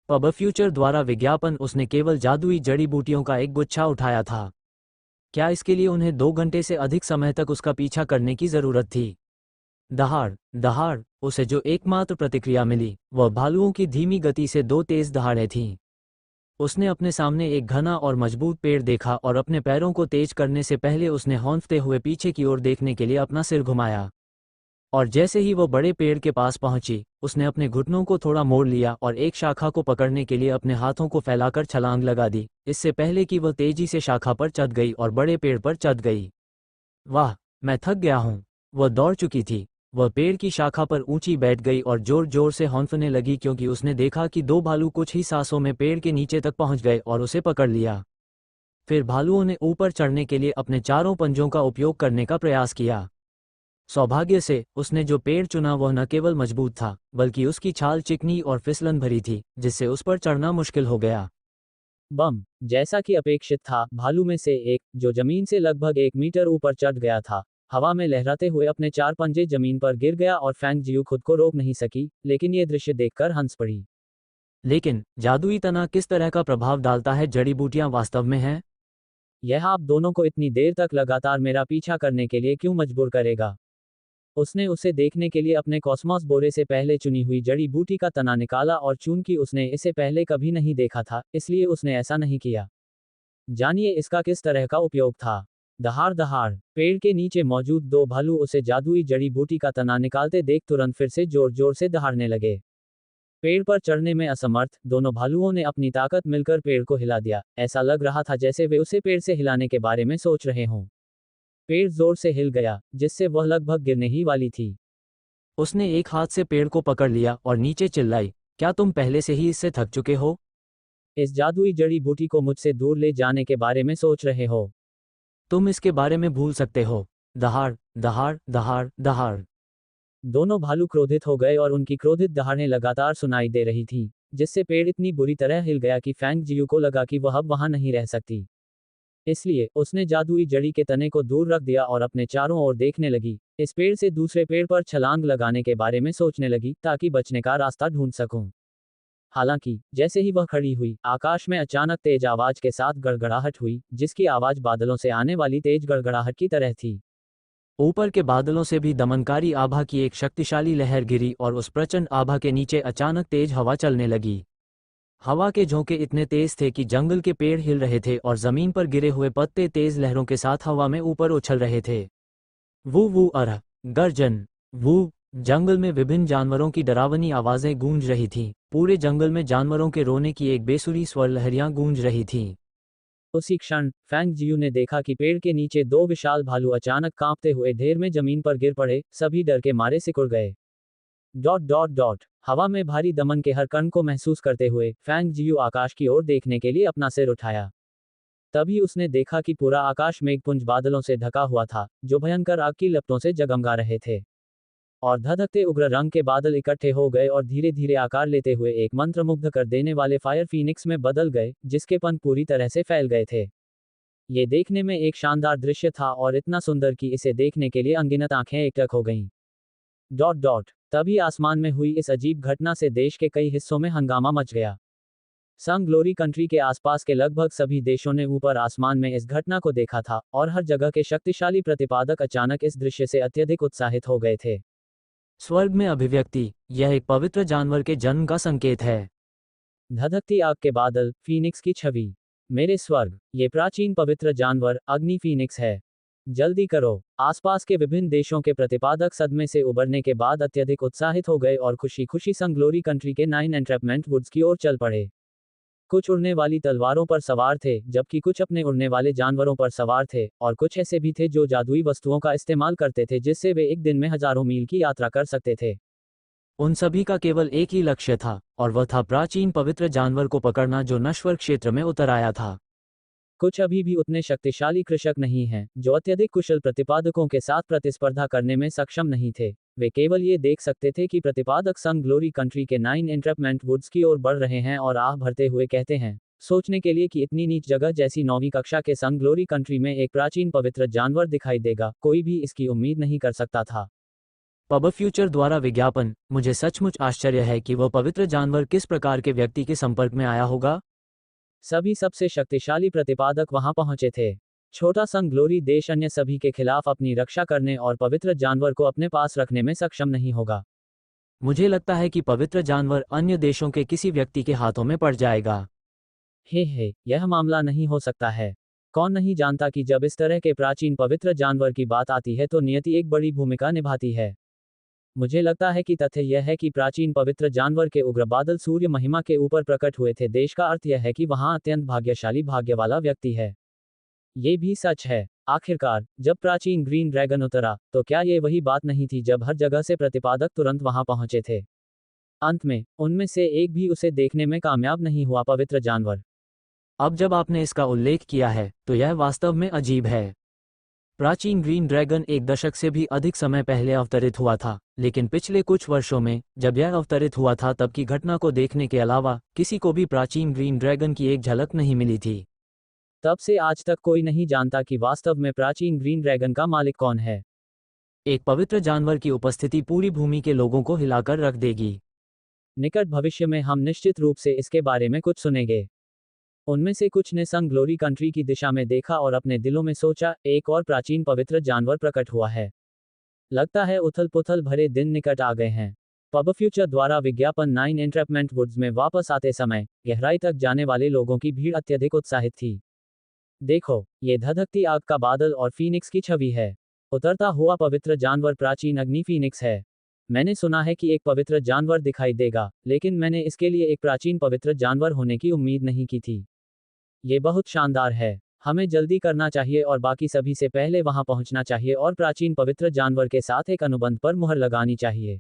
पब फ्यूचर द्वारा विज्ञापन, उसने केवल जादुई जड़ी बूटियों का एक गुच्छा उठाया था। क्या इसके लिए उन्हें 2 घंटे से अधिक समय तक उसका पीछा करने की जरूरत थी? दहाड़ दहाड़। उसे जो एकमात्र प्रतिक्रिया मिली वह भालुओं की धीमी गति से 2 तेज दहाड़ें थीं। उसने अपने सामने एक घना और मजबूत पेड़ देखा और अपने पैरों को तेज करने से पहले उसने हौंफते हुए पीछे की ओर देखने के लिए अपना सिर घुमाया। और जैसे ही वो बड़े पेड़ के पास पहुंची, उसने अपने घुटनों को थोड़ा मोड़ लिया और एक शाखा को पकड़ने के लिए अपने हाथों को फैलाकर छलांग लगा दी, इससे पहले कि वह तेजी से शाखा पर चढ़ गई और बड़े पेड़ पर चढ़ गई। वाह, मैं थक गया हूँ। वह दौड़ चुकी थी। वह पेड़ की शाखा पर ऊंची बैठ गई और जोर जोर से हौंफने लगी, क्योंकि उसने देखा कि दो भालू कुछ ही सांसों में पेड़ के नीचे तक पहुंच गए और उसे पकड़ लिया। फिर भालुओं ने ऊपर चढ़ने के लिए अपने चारों पंजों का उपयोग करने का प्रयास किया। सौभाग्य से उसने जो पेड़ चुना वह न केवल मजबूत था, बल्कि उसकी छाल चिकनी और फिसलन भरी थी, जिससे उस पर चढ़ना मुश्किल हो गया। बम। जैसा कि अपेक्षित था, भालू में से एक, जो जमीन से लगभग 1 मीटर ऊपर चढ़ गया था, हवा में लहराते हुए अपने 4 पंजे जमीन पर गिर गया और फैंग जियू खुद को रोक नहीं सकी, लेकिन ये दृश्य देखकर हंस पड़ी। लेकिन जादुई तना किस तरह का प्रभाव डालता है? जड़ी बूटियां वास्तव में हैं? यह आप दोनों को इतनी देर तक लगातार मेरा पीछा करने के लिए क्यों मजबूर करेगा? उसने उसे देखने के लिए अपने कॉस्मॉस बोरे से पहले चुनी हुई जड़ी बूटी का तना निकाला, और चूंकि उसने इसे पहले कभी नहीं देखा था, इसलिए उसने ऐसा नहीं किया। जानिए इसका किस तरह का उपयोग था। दहाड़ दहाड़। पेड़ के नीचे मौजूद दो भालू उसे जादुई जड़ी बूटी का तना निकालते देख तुरंत फिर से जोर जोर से दहाड़ने लगे। पेड़ पर चढ़ने में असमर्थ दोनों भालुओं ने अपनी ताकत मिलकर पेड़ को हिला दिया। ऐसा लग रहा था जैसे वे उसे पेड़ से हिलाने के बारे में सोच रहे हों। पेड़ जोर से हिल गया, जिससे वह लगभग गिरने ही वाली थी। उसने एक हाथ से पेड़ को पकड़ लिया और नीचे चिल्लाई, क्या तुम पहले से ही इससे थक चुके हो? इस जादुई जड़ी बूटी को मुझसे दूर ले जाने के बारे में सोच रहे हो? तुम इसके बारे में भूल सकते हो। दहाड़ दहाड़ दहाड़ दहाड़। दोनों भालू क्रोधित हो गए और उनकी क्रोधित दहाड़ें लगातार सुनाई दे रही थीं, जिससे पेड़ इतनी बुरी तरह हिल गया कि फैंग जियू को लगा कि वह अब वहां नहीं रह सकती। इसलिए उसने जादुई जड़ी के तने को दूर रख दिया और अपने चारों ओर देखने लगी, इस पेड़ से दूसरे पेड़ पर छलांग लगाने के बारे में सोचने लगी ताकि बचने का रास्ता ढूंढ सकूं। हालांकि जैसे ही वह खड़ी हुई, आकाश में अचानक तेज आवाज के साथ गड़गड़ाहट हुई, जिसकी आवाज बादलों से आने वाली तेज गड़गड़ाहट की तरह थी। ऊपर के बादलों से भी दमनकारी आभा की एक शक्तिशाली लहर गिरी और उस प्रचंड आभा के नीचे अचानक तेज हवा चलने लगी। हवा के झोंके इतने तेज थे कि जंगल के पेड़ हिल रहे थे और जमीन पर गिरे हुए पत्ते तेज लहरों के साथ हवा में ऊपर उछल रहे थे। वू वू अरह, गर्जन, वू। जंगल में विभिन्न जानवरों की डरावनी आवाजें गूंज रही थीं। पूरे जंगल में जानवरों के रोने की एक बेसुरी स्वर लहरियां गूंज रही थीं। उसी क्षण फैंग जियू ने देखा कि पेड़ के नीचे दो विशाल भालू अचानक कांपते हुए ढेर में जमीन पर गिर पड़े, सभी डर के मारे सिकुड़ गए। Dot dot dot. हवा में भारी दमन के हर कण को महसूस करते हुए फैंग जियू आकाश की ओर देखने के लिए अपना सिर उठाया। तभी उसने देखा कि पूरा आकाश मेघपुंज बादलों से ढका हुआ था, जो भयंकर आग की लपटों से जगमगा रहे थे। और धधकते उग्र रंग के बादल इकट्ठे हो गए और धीरे धीरे आकार लेते हुए एक मंत्रमुग्ध कर देने वाले फायर फीनिक्स में बदल गए, जिसके पंख पूरी तरह से फैल गए थे। ये देखने में एक शानदार दृश्य था और इतना सुंदर कि इसे देखने के लिए अनगिनत आंखें एकटक हो गईं। Dot dot. तभी आसमान में हुई इस अजीब घटना से देश के कई हिस्सों में हंगामा मच गया। सन ग्लोरी कंट्री के आसपास के लगभग सभी देशों ने ऊपर आसमान में इस घटना को देखा था और हर जगह के शक्तिशाली प्रतिपादक अचानक इस दृश्य से अत्यधिक उत्साहित हो गए थे। स्वर्ग में अभिव्यक्ति, यह एक पवित्र जानवर के जन्म का संकेत है। धधकती आग के बादल, फीनिक्स की छवि। मेरे स्वर्ग, ये प्राचीन पवित्र जानवर अग्नि फीनिक्स है। जल्दी करो। आसपास के विभिन्न देशों के प्रतिपादक सदमे से उबरने के बाद अत्यधिक उत्साहित हो गए और खुशी खुशी सन ग्लोरी कंट्री के 9 एंट्रैपमेंट वुड्स की ओर चल पड़े। कुछ उड़ने वाली तलवारों पर सवार थे, जबकि कुछ अपने उड़ने वाले जानवरों पर सवार थे, और कुछ ऐसे भी थे जो जादुई वस्तुओं का इस्तेमाल करते थे जिससे वे एक दिन में हजारों मील की यात्रा कर सकते थे। उन सभी का केवल एक ही लक्ष्य था, और वह था प्राचीन पवित्र जानवर को पकड़ना जो नश्वर क्षेत्र में उतर आया था। कुछ अभी भी उतने शक्तिशाली कृषक नहीं हैं, जो अत्यधिक कुशल प्रतिपादकों के साथ प्रतिस्पर्धा करने में सक्षम नहीं थे। वे केवल ये देख सकते थे कि प्रतिपादक सन ग्लोरी कंट्री के 9 एंट्रैपमेंट वुड्स की ओर बढ़ रहे हैं और आह भरते हुए कहते हैं, सोचने के लिए कि इतनी नीच जगह जैसी 9वीं कक्षा के सन ग्लोरी कंट्री में एक प्राचीन पवित्र जानवर दिखाई देगा, कोई भी इसकी उम्मीद नहीं कर सकता था। पब फ्यूचर द्वारा विज्ञापन। मुझे सचमुच आश्चर्य है कि वह पवित्र जानवर किस प्रकार के व्यक्ति के संपर्क में आया होगा। सभी सबसे शक्तिशाली प्रतिपादक वहां पहुंचे थे। छोटा सन ग्लोरी देश अन्य सभी के खिलाफ अपनी रक्षा करने और पवित्र जानवर को अपने पास रखने में सक्षम नहीं होगा। मुझे लगता है कि पवित्र जानवर अन्य देशों के किसी व्यक्ति के हाथों में पड़ जाएगा। हे, यह मामला नहीं हो सकता है। कौन नहीं जानता कि जब इस तरह के प्राचीन पवित्र जानवर की बात आती है तो नियति एक बड़ी भूमिका निभाती है। मुझे लगता है कि तथ्य यह है कि प्राचीन पवित्र जानवर के उग्र बादल सूर्य महिमा के ऊपर प्रकट हुए थे। देश का अर्थ यह है कि वहां अत्यंत भाग्यशाली भाग्य वाला व्यक्ति है। ये भी सच है। आखिरकार जब प्राचीन ग्रीन ड्रैगन उतरा, तो क्या ये वही बात नहीं थी जब हर जगह से प्रतिपादक तुरंत वहां पहुंचे थे। अंत में उनमें से एक भी उसे देखने में कामयाब नहीं हुआ। पवित्र जानवर। अब जब आपने इसका उल्लेख किया है तो यह वास्तव में अजीब है। प्राचीन ग्रीन ड्रैगन एक दशक से भी अधिक समय पहले अवतरित हुआ था, लेकिन पिछले कुछ वर्षों में जब यह अवतरित हुआ था तब की घटना को देखने के अलावा किसी को भी प्राचीन ग्रीन ड्रैगन की एक झलक नहीं मिली थी। तब से आज तक कोई नहीं जानता कि वास्तव में प्राचीन ग्रीन ड्रैगन का मालिक कौन है। एक पवित्र जानवर की उपस्थिति पूरी भूमि के लोगों को हिलाकर रख देगी। निकट भविष्य में हम निश्चित रूप से इसके बारे में कुछ सुनेंगे। उनमें से कुछ ने सन ग्लोरी कंट्री की दिशा में देखा और अपने दिलों में सोचा, एक और प्राचीन पवित्र जानवर प्रकट हुआ है। लगता है उथल पुथल भरे दिन निकट आ गए हैं। पब फ्यूचर द्वारा विज्ञापन 9 एंट्रैपमेंट वुड्स में वापस आते समय गहराई तक जाने वाले लोगों की भीड़ अत्यधिक उत्साहित थी। देखो, ये धधकती आग का बादल और फीनिक्स की छवि है। उतरता हुआ पवित्र जानवर प्राचीन अग्नि फीनिक्स है। मैंने सुना है कि एक पवित्र जानवर दिखाई देगा, लेकिन मैंने इसके लिए एक प्राचीन पवित्र जानवर होने की उम्मीद नहीं की थी। ये बहुत शानदार है। हमें जल्दी करना चाहिए और बाकी सभी से पहले वहां पहुंचना चाहिए और प्राचीन पवित्र जानवर के साथ एक अनुबंध पर मुहर लगानी चाहिए।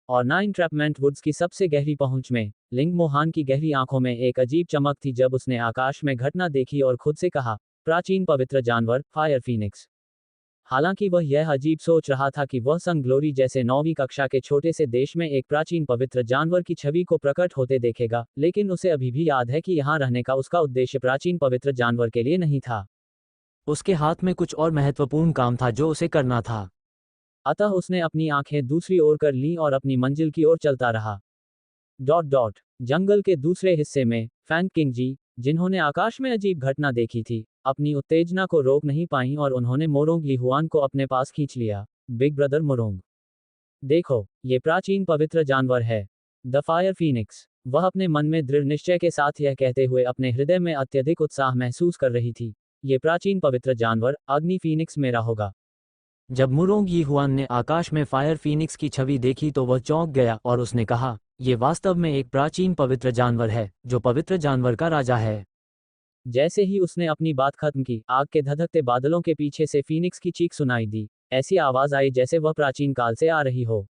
और 9 ट्रैपमेंट वुड्स की सबसे गहरी पहुंच में लिंग मोहान की गहरी आंखों में एक अजीब चमक थी जब उसने आकाश में घटना देखी और खुद से कहा, प्राचीन पवित्र जानवर, फायर फीनिक्स। हालांकि वह यह अजीब सोच रहा था कि वह सन ग्लोरी जैसे 9वीं कक्षा के छोटे से देश में एक प्राचीन पवित्र जानवर की छवि को प्रकट होते देखेगा, लेकिन उसे अभी भी याद है कि यहाँ रहने का उसका उद्देश्य प्राचीन पवित्र जानवर के लिए नहीं था। उसके हाथ में कुछ और महत्वपूर्ण काम था जो उसे करना था। अतः उसने अपनी आंखें दूसरी ओर कर लीं और अपनी मंजिल की ओर चलता रहा। जंगल के दूसरे हिस्से में फैंग किंग जी, जिन्होंने आकाश में अजीब घटना देखी थी, अपनी उत्तेजना को रोक नहीं पाई और उन्होंने मोरोंग लीहुआन को अपने पास खींच लिया। बिग ब्रदर मोरोंग, देखो, ये प्राचीन पवित्र जानवर है, द फायर फीनिक्स। वह अपने मन में दृढ़ निश्चय के साथ यह कहते हुए अपने हृदय में अत्यधिक उत्साह महसूस कर रही थी। ये प्राचीन पवित्र जानवर अग्नि फीनिक्स मेरा होगा। जब मुरोंग यीहुआन ने आकाश में फायर फीनिक्स की छवि देखी तो वह चौंक गया और उसने कहा, ये वास्तव में एक प्राचीन पवित्र जानवर है, जो पवित्र जानवर का राजा है। जैसे ही उसने अपनी बात खत्म की, आग के धधकते बादलों के पीछे से फीनिक्स की चीख सुनाई दी। ऐसी आवाज आई जैसे वह प्राचीन काल से आ रही हो।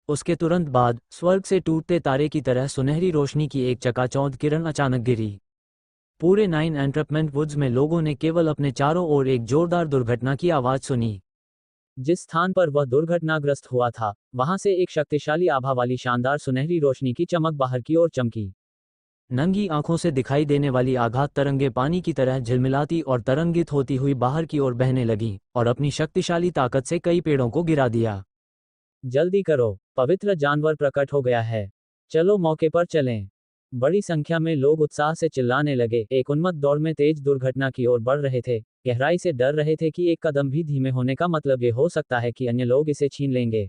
उसके तुरंत बाद स्वर्ग से टूटते तारे की तरह सुनहरी रोशनी की एक चकाचौंध किरण अचानक गिरी। पूरे 9 एंट्रपमेंट वुड्स में लोगों ने केवल अपने चारों ओर एक जोरदार दुर्घटना की आवाज सुनी। जिस स्थान पर वह दुर्घटनाग्रस्त हुआ था, वहां से एक शक्तिशाली आभा वाली शानदार सुनहरी रोशनी की चमक बाहर की ओर चमकी। नंगी आंखों से दिखाई देने वाली आघात तरंगे पानी की तरह झिलमिलाती और तरंगित होती हुई बाहर की ओर बहने लगीं और अपनी शक्तिशाली ताकत से कई पेड़ों को गिरा दिया। जल्दी करो, पवित्र जानवर प्रकट हो गया है, चलो मौके पर चलें। बड़ी संख्या में लोग उत्साह से चिल्लाने लगे, एक उन्मत्त दौड़ में तेज दुर्घटना की ओर बढ़ रहे थे, गहराई से डर रहे थे कि एक कदम भी धीमे होने का मतलब ये हो सकता है कि अन्य लोग इसे छीन लेंगे।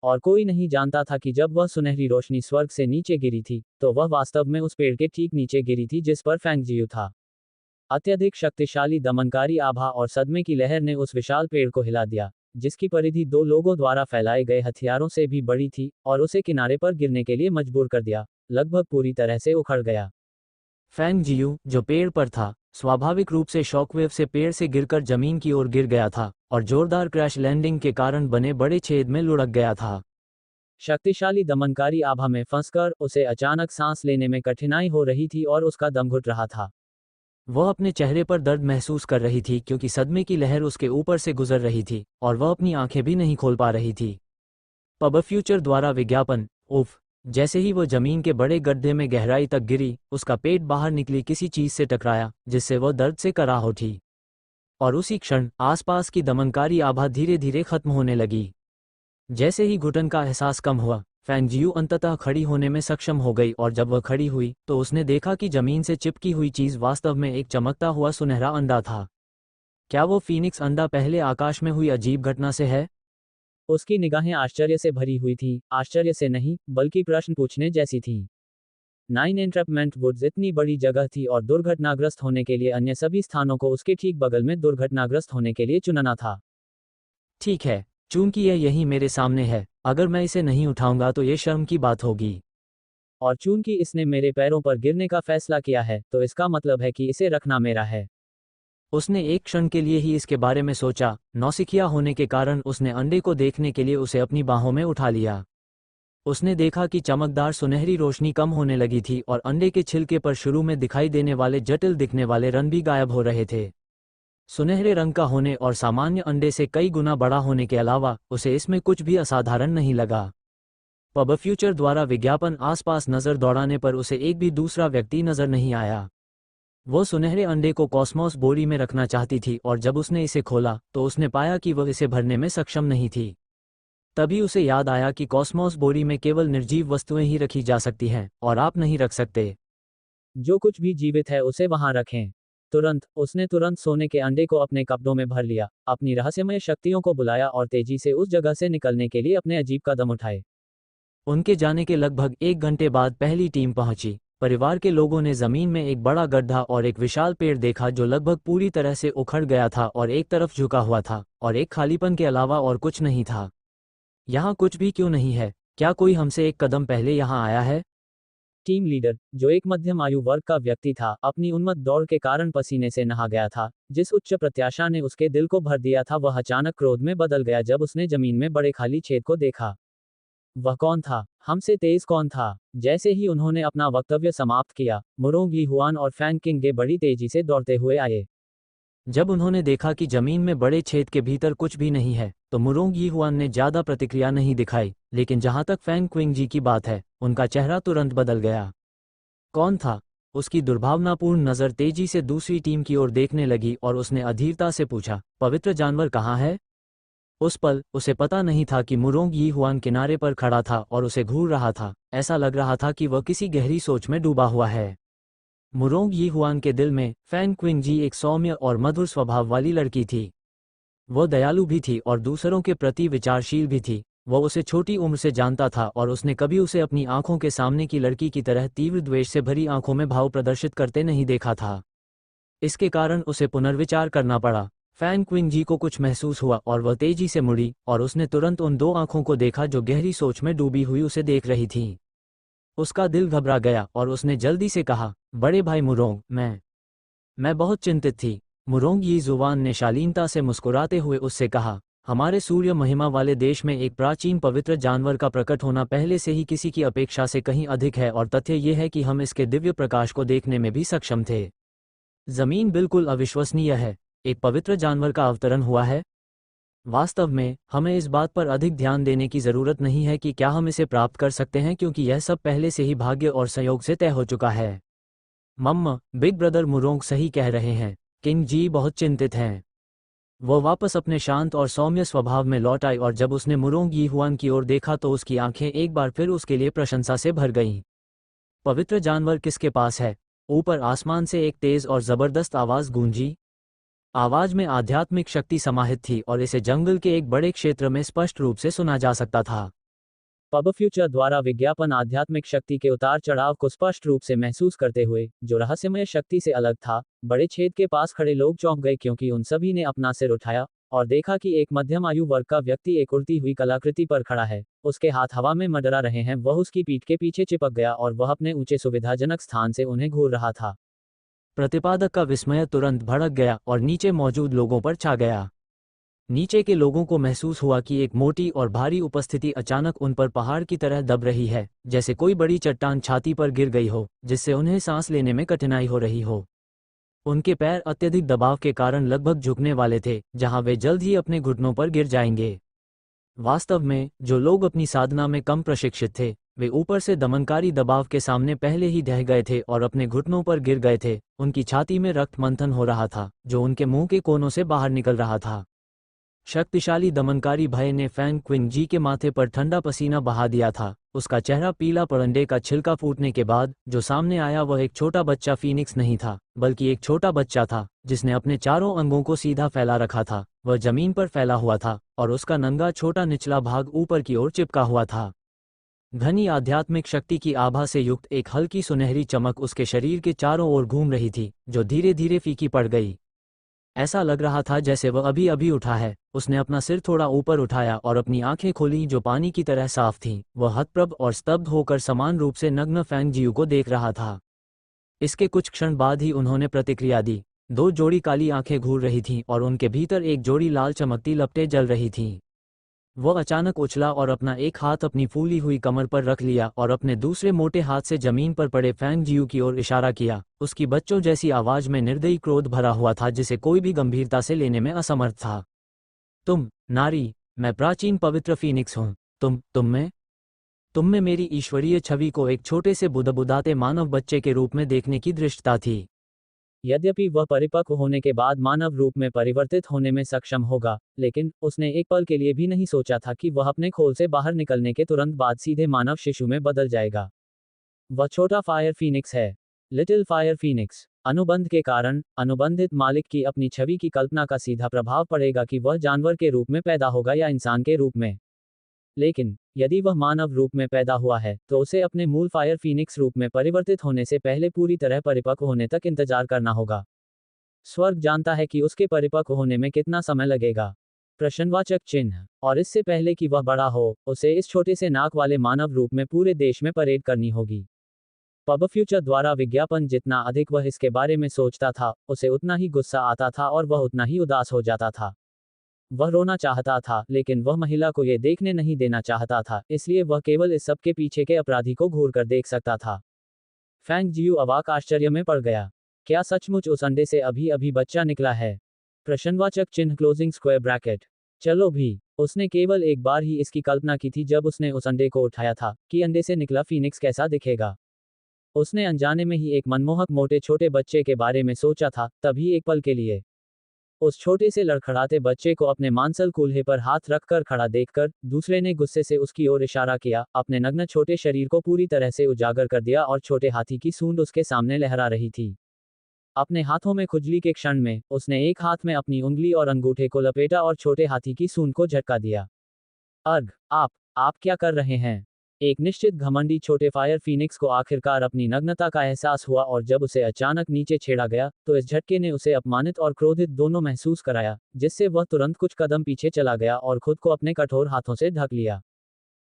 और कोई नहीं जानता था कि जब वह सुनहरी रोशनी स्वर्ग से नीचे गिरी थी, तो वह वास्तव में उस पेड़ के ठीक नीचे गिरी थी जिस पर फैंग जियू था। अत्यधिक शक्तिशाली दमनकारी आभा और सदमे की लहर ने उस विशाल पेड़ को हिला दिया, जिसकी परिधि 2 लोगों द्वारा फैलाए गए हथियारों से भी बड़ी थी, और उसे किनारे पर गिरने के लिए मजबूर कर दिया, लगभग पूरी तरह से उखड़ गया। फैंग जियू, जो पेड़ पर था, स्वाभाविक रूप से शॉकवेव से पेड़ से गिरकर जमीन की ओर गिर गया था और जोरदार क्रैश लैंडिंग के कारण बने बड़े छेद में लुढ़क गया था। शक्तिशाली दमनकारी आभा में फंसकर उसे अचानक सांस लेने में कठिनाई हो रही थी और उसका दम घुट रहा था। वह अपने चेहरे पर दर्द महसूस कर रही थी क्योंकि सदमे की लहर उसके ऊपर से गुजर रही थी और वह अपनी आंखें भी नहीं खोल पा रही थी। पब फ्यूचर द्वारा विज्ञापन, उफ। जैसे ही वो जमीन के बड़े गड्ढे में गहराई तक गिरी, उसका पेट बाहर निकली किसी चीज से टकराया जिससे वह दर्द से कराह उठी। और उसी क्षण आसपास की दमनकारी आभा धीरे धीरे खत्म होने लगी। जैसे ही घुटन का एहसास कम हुआ, फैंग जियू अंततः खड़ी होने में सक्षम हो गई और जब वह खड़ी हुई तो उसने देखा कि जमीन से चिपकी हुई चीज वास्तव में एक चमकता हुआ सुनहरा अंडा था। क्या वो फीनिक्स अंडा पहले आकाश में हुई अजीब घटना से है? उसकी निगाहें आश्चर्य से भरी हुई थीं, आश्चर्य से नहीं, बल्कि प्रश्न पूछने जैसी थीं। 9 एंट्रपमेंट वुड्स इतनी बड़ी जगह थी और दुर्घटनाग्रस्त होने के लिए अन्य सभी स्थानों को उसके ठीक बगल में दुर्घटनाग्रस्त होने के लिए चुनना था। ठीक है, चूंकि यह यहीं मेरे सामने है, अगर मैं इसे नहीं उठाऊंगा तो ये शर्म की बात होगी। और चूंकि इसने मेरे पैरों पर गिरने का फैसला किया है, तो इसका मतलब है कि इसे रखना मेरा है। उसने एक क्षण के लिए ही इसके बारे में सोचा, नौसिखिया होने के कारण उसने अंडे को देखने के लिए उसे अपनी बाहों में उठा लिया। उसने देखा कि चमकदार सुनहरी रोशनी कम होने लगी थी और अंडे के छिलके पर शुरू में दिखाई देने वाले जटिल दिखने वाले रंग भी गायब हो रहे थे। सुनहरे रंग का होने और सामान्य अंडे से कई गुना बड़ा होने के अलावा उसे इसमें कुछ भी असाधारण नहीं लगा। पब फ्यूचर द्वारा विज्ञापन आसपास नजर दौड़ाने पर उसे एक भी दूसरा व्यक्ति नजर नहीं आया। वो सुनहरे अंडे को कॉस्मोस बोरी में रखना चाहती थी और जब उसने इसे खोला तो उसने पाया कि वह इसे भरने में सक्षम नहीं थी। तभी उसे याद आया कि कॉस्मोस बोरी में केवल निर्जीव वस्तुएं ही रखी जा सकती हैं और आप नहीं रख सकते। जो कुछ भी जीवित है उसे वहां रखें। उसने तुरंत सोने के अंडे को अपने कपड़ों में भर लिया, अपनी रहस्यमय शक्तियों को बुलाया और तेजी से उस जगह से निकलने के लिए अपने अजीब कदम उठाए। उनके जाने के लगभग 1 घंटे बाद पहली टीम पहुंची। परिवार के लोगों ने जमीन में एक बड़ा गड्ढा और एक विशाल पेड़ देखा जो लगभग पूरी तरह से उखड़ गया था और एक तरफ झुका हुआ था और एक खालीपन के अलावा और कुछ नहीं था। यहाँ कुछ भी क्यों नहीं है? क्या कोई हमसे एक कदम पहले यहाँ आया है? टीम लीडर, जो एक मध्यम आयु वर्ग का व्यक्ति था, अपनी उन्मत्त दौड़ के कारण पसीने से नहा गया था। जिस उच्च प्रत्याशा ने उसके दिल को भर दिया था वह अचानक क्रोध में बदल गया जब उसने जमीन में बड़े खाली छेद को देखा। वह कौन था? हमसे तेज कौन था? जैसे ही उन्होंने अपना वक्तव्य समाप्त किया, मुरोंग लीहुआन और फैंग किंग गे बड़ी तेजी से दौड़ते हुए आए। जब उन्होंने देखा कि जमीन में बड़े छेद के भीतर कुछ भी नहीं है, तो मुरोंग यीहुआन ने ज्यादा प्रतिक्रिया नहीं दिखाई, लेकिन जहां तक फैंग क्विंगजी की बात है, उनका चेहरा तुरंत बदल गया। कौन था? उसकी दुर्भावनापूर्ण नज़र तेजी से दूसरी टीम की ओर देखने लगी और उसने अधीरता से पूछा, पवित्र जानवर कहाँ है? उस पल उसे पता नहीं था कि मुरोंग यीहुआन किनारे पर खड़ा था और उसे घूर रहा था। ऐसा लग रहा था कि वह किसी गहरी सोच में डूबा हुआ है। मुरोंग यीहुआन के दिल में फैंग क्विंगजी एक सौम्य और मधुर स्वभाव वाली लड़की थी। वह दयालु भी थी और दूसरों के प्रति विचारशील भी थी। वह उसे छोटी उम्र से जानता था और उसने कभी उसे अपनी आंखों के सामने की लड़की की तरह तीव्र द्वेष से भरी आंखों में भाव प्रदर्शित करते नहीं देखा था। इसके कारण उसे पुनर्विचार करना पड़ा। फैंग क्विंगजी को कुछ महसूस हुआ और वह तेजी से मुड़ी और उसने तुरंत उन दो आंखों को देखा जो गहरी सोच में डूबी हुई उसे देख रही थीं। उसका दिल घबरा गया और उसने जल्दी से कहा, बड़े भाई मुरोंग, मैं बहुत चिंतित थी। मुरोंग यीजुआन ने शालीनता से मुस्कुराते हुए उससे कहा, हमारे सूर्य महिमा वाले देश में एक प्राचीन पवित्र जानवर का प्रकट होना पहले से ही किसी की अपेक्षा से कहीं अधिक है और तथ्य यह है कि हम इसके दिव्य प्रकाश को देखने में भी सक्षम थे। जमीन बिल्कुल अविश्वसनीय है। एक पवित्र जानवर का अवतरण हुआ है। वास्तव में हमें इस बात पर अधिक ध्यान देने की जरूरत नहीं है कि क्या हम इसे प्राप्त कर सकते हैं, क्योंकि यह सब पहले से ही भाग्य और संयोग से तय हो चुका है। मम्मा, बिग ब्रदर मुरोंग सही कह रहे हैं। किंग जी बहुत चिंतित हैं। वह वापस अपने शांत और सौम्य स्वभाव में लौट आई और जब उसने मुरोंग यीहुआन की ओर देखा तो उसकी आंखें एक बार फिर उसके लिए प्रशंसा से भर गईं। पवित्र जानवर किसके पास है? ऊपर आसमान से एक तेज और जबरदस्त आवाज गूंजी। आवाज में आध्यात्मिक शक्ति समाहित थी और इसे जंगल के एक बड़े क्षेत्र में स्पष्ट रूप से सुना जा सकता था। पब फ्यूचर द्वारा विज्ञापन आध्यात्मिक शक्ति के उतार चढ़ाव को स्पष्ट रूप से महसूस करते हुए, जो रहस्यमय शक्ति से अलग था। बड़े छेद के पास खड़े लोग चौंक गए क्योंकि उन सभी ने अपना सिर उठाया और देखा कि एक मध्यम आयु वर्ग का व्यक्ति एक उड़ती हुई कलाकृति पर खड़ा है। उसके हाथ हवा में मंडरा रहे हैं। वह उसकी पीठ के पीछे चिपक गया और वह अपने ऊंचे सुविधाजनक स्थान से उन्हें घूर रहा था। प्रतिपादक का विस्मय तुरंत भड़क गया और नीचे मौजूद लोगों पर छा गया। नीचे के लोगों को महसूस हुआ कि एक मोटी और भारी उपस्थिति अचानक उन पर पहाड़ की तरह दब रही है, जैसे कोई बड़ी चट्टान छाती पर गिर गई हो, जिससे उन्हें सांस लेने में कठिनाई हो रही हो। उनके पैर अत्यधिक दबाव के कारण लगभग झुकने वाले थे, जहां वे जल्द ही अपने घुटनों पर गिर जाएंगे। वास्तव में जो लोग अपनी साधना में कम प्रशिक्षित थे, वे ऊपर से दमनकारी दबाव के सामने पहले ही ढह गए थे और अपने घुटनों पर गिर गए थे। उनकी छाती में रक्त मंथन हो रहा था, जो उनके मुंह के कोनों से बाहर निकल रहा था। शक्तिशाली दमनकारी भय ने फैंग क्विंगजी के माथे पर ठंडा पसीना बहा दिया था। उसका चेहरा पीला पड़ंडे का छिलका फूटने के बाद जो सामने आया वह एक छोटा बच्चा फीनिक्स नहीं था, बल्कि एक छोटा बच्चा था जिसने अपने चारों अंगों को सीधा फैला रखा था। वह जमीन पर फैला हुआ था और उसका नंगा छोटा निचला भाग ऊपर की ओर चिपका हुआ था। घनी आध्यात्मिक शक्ति की आभा से युक्त एक हल्की सुनहरी चमक उसके शरीर के चारों ओर घूम रही थी, जो धीरे धीरे फीकी पड़ गई। ऐसा लग रहा था जैसे वह अभी अभी उठा है। उसने अपना सिर थोड़ा ऊपर उठाया और अपनी आंखें खोलीं, जो पानी की तरह साफ थीं। वह हतप्रभ और स्तब्ध होकर समान रूप से नग्न फैंग जियू को देख रहा था। इसके कुछ क्षण बाद ही उन्होंने प्रतिक्रिया दी। दो जोड़ी काली आंखें घूर रही थीं और उनके भीतर एक जोड़ी लाल चमकती लपटें जल रही थीं। वह अचानक उछला और अपना एक हाथ अपनी फूली हुई कमर पर रख लिया और अपने दूसरे मोटे हाथ से जमीन पर पड़े फैंग जियू की ओर इशारा किया। उसकी बच्चों जैसी आवाज में निर्दयी क्रोध भरा हुआ था, जिसे कोई भी गंभीरता से लेने में असमर्थ था। तुम, नारी, मैं प्राचीन पवित्र फीनिक्स हूँ। तुम में मेरी ईश्वरीय छवि को एक छोटे से बुदबुदाते मानव बच्चे के रूप में देखने की दृष्टता थी। यद्यपि वह परिपक्व होने के बाद मानव रूप में परिवर्तित होने में सक्षम होगा, लेकिन उसने एक पल के लिए भी नहीं सोचा था कि वह अपने खोल से बाहर निकलने के तुरंत बाद सीधे मानव शिशु में बदल जाएगा। वह छोटा फायर फीनिक्स है, लिटिल फायर फीनिक्स। अनुबंध के कारण अनुबंधित मालिक की अपनी छवि की कल्पना का सीधा प्रभाव पड़ेगा कि वह जानवर के रूप में पैदा होगा या इंसान के रूप में। लेकिन यदि वह मानव रूप में पैदा हुआ है तो उसे अपने मूल फायर फीनिक्स रूप में परिवर्तित होने से पहले पूरी तरह परिपक्व होने तक इंतजार करना होगा। स्वर्ग जानता है कि उसके परिपक्व होने में कितना समय लगेगा। प्रश्नवाचक चिन्ह। और इससे पहले कि वह बड़ा हो, उसे इस छोटे से नाक वाले मानव रूप में पूरे देश में परेड करनी होगी। पब फ्यूचर द्वारा विज्ञापन जितना अधिक वह इसके बारे में सोचता था, उसे उतना ही गुस्सा आता था और वह उतना ही उदास हो जाता था। वह रोना चाहता था, लेकिन वह महिला को यह देखने नहीं देना चाहता था, इसलिए वह केवल इस सब के पीछे के अपराधी को घूर कर देख सकता था। फैंग जियू अवाक आश्चर्य में पड़ गया। क्या सचमुच उस अंडे से अभी अभी बच्चा निकला है? प्रश्नवाचक चिन्ह क्लोजिंग स्क्वायर ब्रैकेट। चलो भी। उसने केवल एक बार ही इसकी कल्पना की थी जब उसने उस अंडे को उठाया था कि अंडे से निकला फीनिक्स कैसा दिखेगा। उसने अनजाने में ही एक मनमोहक मोटे छोटे बच्चे के बारे में सोचा था, तभी एक पल के लिए उस छोटे से लड़खड़ाते बच्चे को अपने मांसल कूल्हे पर हाथ रखकर खड़ा देखकर दूसरे ने गुस्से से उसकी ओर इशारा किया, अपने नग्न छोटे शरीर को पूरी तरह से उजागर कर दिया और छोटे हाथी की सूंड उसके सामने लहरा रही थी। अपने हाथों में खुजली के क्षण में उसने एक हाथ में अपनी उंगली और अंगूठे को लपेटा और छोटे हाथी की सूंड को झटका दिया। अर्घ, आप क्या कर रहे हैं? एक निश्चित घमंडी छोटे फायर फीनिक्स को आखिरकार अपनी नग्नता का एहसास हुआ और जब उसे अचानक नीचे छेड़ा गया तो इस झटके ने उसे अपमानित और क्रोधित दोनों महसूस कराया, जिससे वह तुरंत कुछ कदम पीछे चला गया और खुद को अपने कठोर हाथों से ढक लिया।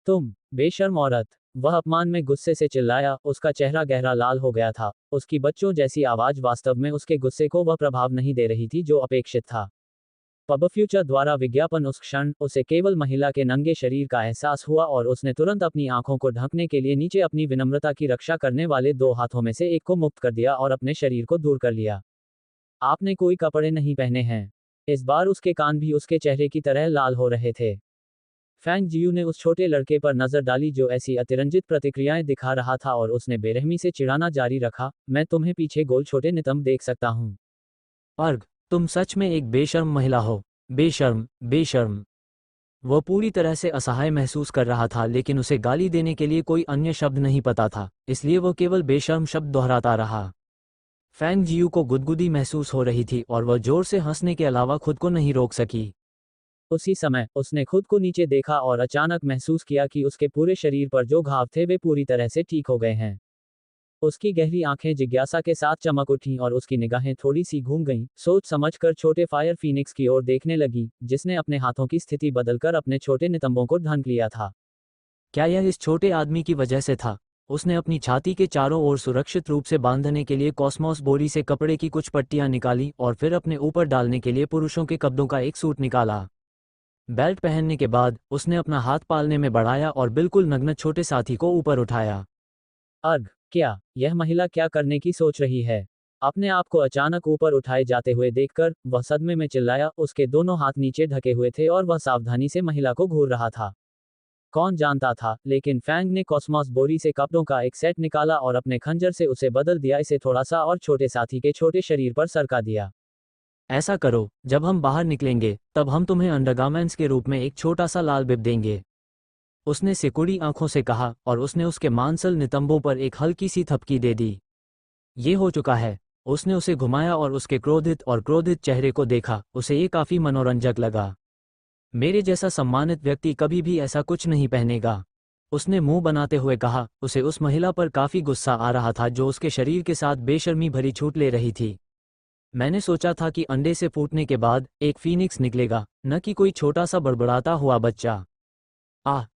तुम बेशर्म औरत! वह अपमान में गुस्से से चिल्लाया, उसका चेहरा गहरा लाल हो गया था। उसकी बच्चों जैसी आवाज वास्तव में उसके गुस्से को वह प्रभाव नहीं दे रही थी जो अपेक्षित था। पब फ्यूचर द्वारा विज्ञापन उस क्षण उसे केवल महिला के नंगे शरीर का एहसास हुआ और उसने तुरंत अपनी आंखों को ढकने के लिए नीचे अपनी विनम्रता की रक्षा करने वाले दो हाथों में से एक को मुक्त कर दिया और अपने शरीर को दूर कर लिया। आपने कोई कपड़े नहीं पहने हैं। इस बार उसके कान भी उसके चेहरे की तरह लाल हो रहे थे। फैंग जियू ने उस छोटे लड़के पर नजर डाली जो ऐसी अतिरंजित प्रतिक्रियाएं दिखा रहा था और उसने बेरहमी से चिढ़ाना जारी रखा, मैं तुम्हें पीछे गोल छोटे नितंब देख सकता हूं। अर्घ, तुम सच में एक बेशर्म महिला हो। बेशर्म, बेशर्म। वह पूरी तरह से असहाय महसूस कर रहा था लेकिन उसे गाली देने के लिए कोई अन्य शब्द नहीं पता था, इसलिए वह केवल बेशर्म शब्द दोहराता रहा। फैंग जियू को गुदगुदी महसूस हो रही थी और वह जोर से हंसने के अलावा खुद को नहीं रोक सकी। उसी समय उसने खुद को नीचे देखा और अचानक महसूस किया कि उसके पूरे शरीर पर जो घाव थे वे पूरी तरह से ठीक हो गए हैं। उसकी गहरी आंखें जिज्ञासा के साथ चमक उठीं और उसकी निगाहें थोड़ी सी घूम गईं, सोच समझकर छोटे फायर फीनिक्स की ओर देखने लगी, जिसने अपने हाथों की स्थिति बदलकर अपने छोटे नितंबों को ढंक लिया था। क्या यह इस छोटे आदमी की वजह से था? उसने अपनी छाती के चारों ओर सुरक्षित रूप से बांधने के लिए कॉस्मोस बोरी से कपड़े की कुछ पट्टियां निकाली और फिर अपने ऊपर डालने के लिए पुरुषों के कपड़ों का एक सूट निकाला। बेल्ट पहनने के बाद उसने अपना हाथ पालने में बढ़ाया और बिल्कुल नग्न छोटे साथी को ऊपर उठाया। अर्घ, क्या यह महिला क्या करने की सोच रही है? अपने आप को अचानक ऊपर उठाए जाते हुए देखकर वह सदमे में चिल्लाया, उसके दोनों हाथ नीचे ढके हुए थे और वह सावधानी से महिला को घूर रहा था। कौन जानता था, लेकिन फैंग ने कॉस्मोस बोरी से कपड़ों का एक सेट निकाला और अपने खंजर से उसे बदल दिया, इसे थोड़ा सा और छोटे साथी के छोटे शरीर पर सरका दिया। ऐसा करो, जब हम बाहर निकलेंगे तब हम तुम्हें अंडरगारमेंट्स के रूप में एक छोटा सा लाल बिब देंगे। उसने सिकुड़ी आंखों से कहा और उसने उसके मांसल नितंबों पर एक हल्की सी थपकी दे दी। ये हो चुका है। उसने उसे घुमाया और उसके क्रोधित चेहरे को देखा, उसे ये काफी मनोरंजक लगा। मेरे जैसा सम्मानित व्यक्ति कभी भी ऐसा कुछ नहीं पहनेगा। उसने मुंह बनाते हुए कहा, उसे उस महिला पर काफी गुस्सा आ रहा था जो उसके शरीर के साथ बेशर्मी भरी छूट ले रही थी। मैंने सोचा था कि अंडे से फूटने के बाद एक फीनिक्स निकलेगा, न कि कोई छोटा सा बड़बड़ाता हुआ बच्चा।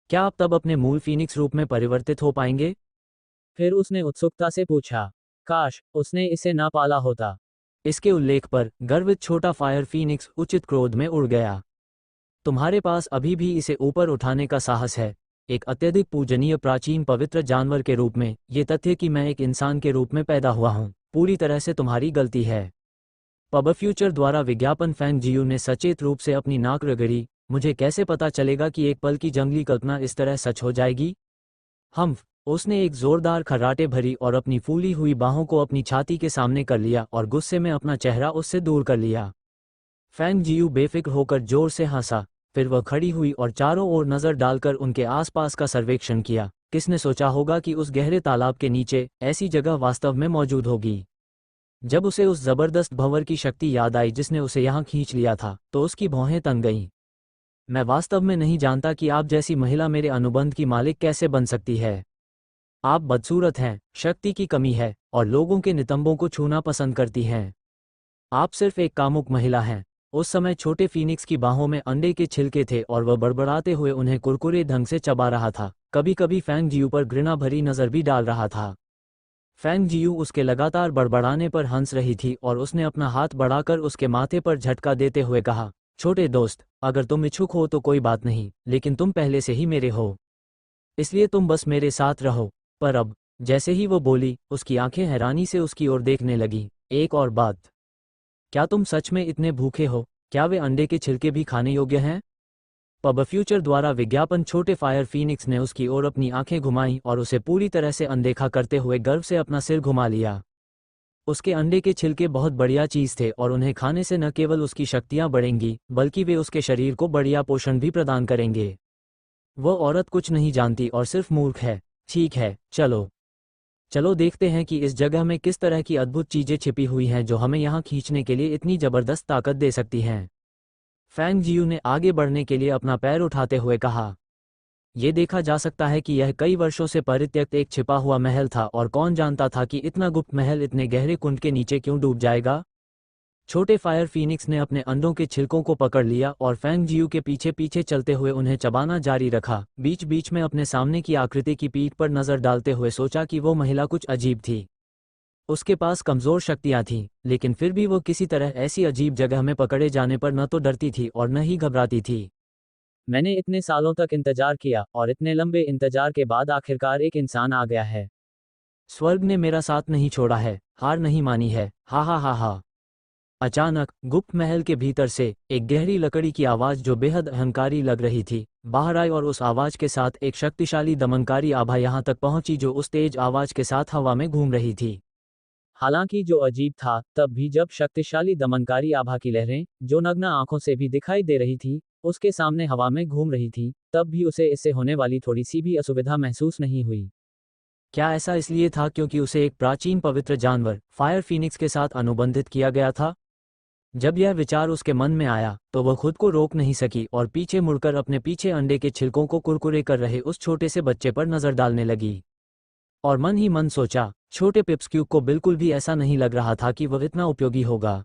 क्या आप तब अपने मूल फीनिक्स रूप में परिवर्तित हो पाएंगे? फिर उसने उत्सुकता से पूछा। काश उसने इसे ना पाला होता। इसके उल्लेख पर गर्वित छोटा फायर फीनिक्स उचित क्रोध में उड़ गया। तुम्हारे पास अभी भी इसे ऊपर उठाने का साहस है? एक अत्यधिक पूजनीय प्राचीन पवित्र जानवर के रूप में ये तथ्य कि मैं एक इंसान के रूप में पैदा हुआ हूँ पूरी तरह से तुम्हारी गलती है। पब फ्यूचर द्वारा विज्ञापन फैंग जियू ने सचेत रूप से अपनी नाक रगड़ी। मुझे कैसे पता चलेगा कि एक पल की जंगली कल्पना इस तरह सच हो जाएगी? उसने एक जोरदार खर्राटे भरी और अपनी फूली हुई बाहों को अपनी छाती के सामने कर लिया और गुस्से में अपना चेहरा उससे दूर कर लिया। फैंग जियू बेफिक्र होकर जोर से हंसा, फिर वह खड़ी हुई और चारों ओर नजर डालकर उनके आसपास का सर्वेक्षण किया। किसने सोचा होगा कि उस गहरे तालाब के नीचे ऐसी जगह वास्तव में मौजूद होगी? जब उसे उस जबरदस्त भंवर की शक्ति याद आई जिसने उसे यहाँ खींच लिया था, तो उसकी भौहें तन गईं। मैं वास्तव में नहीं जानता कि आप जैसी महिला मेरे अनुबंध की मालिक कैसे बन सकती है। आप बदसूरत हैं, शक्ति की कमी है और लोगों के नितंबों को छूना पसंद करती हैं। आप सिर्फ एक कामुक महिला हैं। उस समय छोटे फीनिक्स की बाहों में अंडे के छिलके थे और वह बड़बड़ाते हुए उन्हें कुरकुरे ढंग से चबा रहा था, कभी कभी फैंग जियू पर घृणा भरी नजर भी डाल रहा था। फैंग जियू उसके लगातार बड़बड़ाने पर हंस रही थी और उसने अपना हाथ बढ़ाकर उसके माथे पर झटका देते हुए कहा, छोटे दोस्त, अगर तुम इच्छुक हो तो कोई बात नहीं, लेकिन तुम पहले से ही मेरे हो, इसलिए तुम बस मेरे साथ रहो। पर अब, जैसे ही वो बोली, उसकी आंखें हैरानी से उसकी ओर देखने लगी। एक और बात, क्या तुम सच में इतने भूखे हो? क्या वे अंडे के छिलके भी खाने योग्य हैं? पब फ्यूचर द्वारा विज्ञापन। छोटे फायर फीनिक्स ने उसकी ओर अपनी आंखें घुमाईं और उसे पूरी तरह से अनदेखा करते हुए गर्व से अपना सिर घुमा लिया। उसके अंडे के छिलके बहुत बढ़िया चीज थे और उन्हें खाने से न केवल उसकी शक्तियां बढ़ेंगी बल्कि वे उसके शरीर को बढ़िया पोषण भी प्रदान करेंगे। वह औरत कुछ नहीं जानती और सिर्फ मूर्ख है। ठीक है, चलो चलो देखते हैं कि इस जगह में किस तरह की अद्भुत चीजें छिपी हुई हैं जो हमें यहाँ खींचने के लिए इतनी जबरदस्त ताकत दे सकती हैं। फैंग जियू ने आगे बढ़ने के लिए अपना पैर उठाते हुए कहा। ये देखा जा सकता है कि यह कई वर्षों से परित्यक्त एक छिपा हुआ महल था और कौन जानता था कि इतना गुप्त महल इतने गहरे कुंड के नीचे क्यों डूब जाएगा। छोटे फायर फीनिक्स ने अपने अंडों के छिलकों को पकड़ लिया और फैंग जियू के पीछे पीछे चलते हुए उन्हें चबाना जारी रखा। बीच बीच में अपने सामने की आकृति की पीठ पर नजर डालते हुए सोचा कि वो महिला कुछ अजीब थी। उसके पास कमजोर शक्तियां थीं, लेकिन फिर भी वो किसी तरह ऐसी अजीब जगह में पकड़े जाने पर न तो डरती थी और न ही घबराती थी। मैंने इतने सालों तक इंतजार किया और इतने लंबे इंतजार के बाद आखिरकार एक इंसान आ गया है। स्वर्ग ने मेरा साथ नहीं छोड़ा है, हार नहीं मानी है। हा हा हा हा। अचानक गुप्त महल के भीतर से एक गहरी लकड़ी की आवाज जो बेहद अहंकारी लग रही थी बाहर आई और उस आवाज के साथ एक शक्तिशाली दमनकारी आभा यहां तक पहुंची जो उस तेज आवाज के साथ हवा में घूम रही थी। हालांकि जो अजीब था तब भी जब शक्तिशाली दमनकारी आभा की लहरें जो नग्न आंखों से भी दिखाई दे रही थी उसके सामने हवा में घूम रही थी तब भी उसे इससे होने वाली थोड़ी सी भी असुविधा महसूस नहीं हुई। क्या ऐसा इसलिए था क्योंकि उसे एक प्राचीन पवित्र जानवर फायर फीनिक्स के साथ अनुबंधित किया गया था? जब यह विचार उसके मन में आया तो वह खुद को रोक नहीं सकी और पीछे मुड़कर अपने पीछे अंडे के छिलकों को कुरकुरे कर रहे उस छोटे से बच्चे पर नजर डालने लगी। और मन ही मन सोचा, छोटे पिप्सक्यूब को बिल्कुल भी ऐसा नहीं लग रहा था कि वह इतना उपयोगी होगा।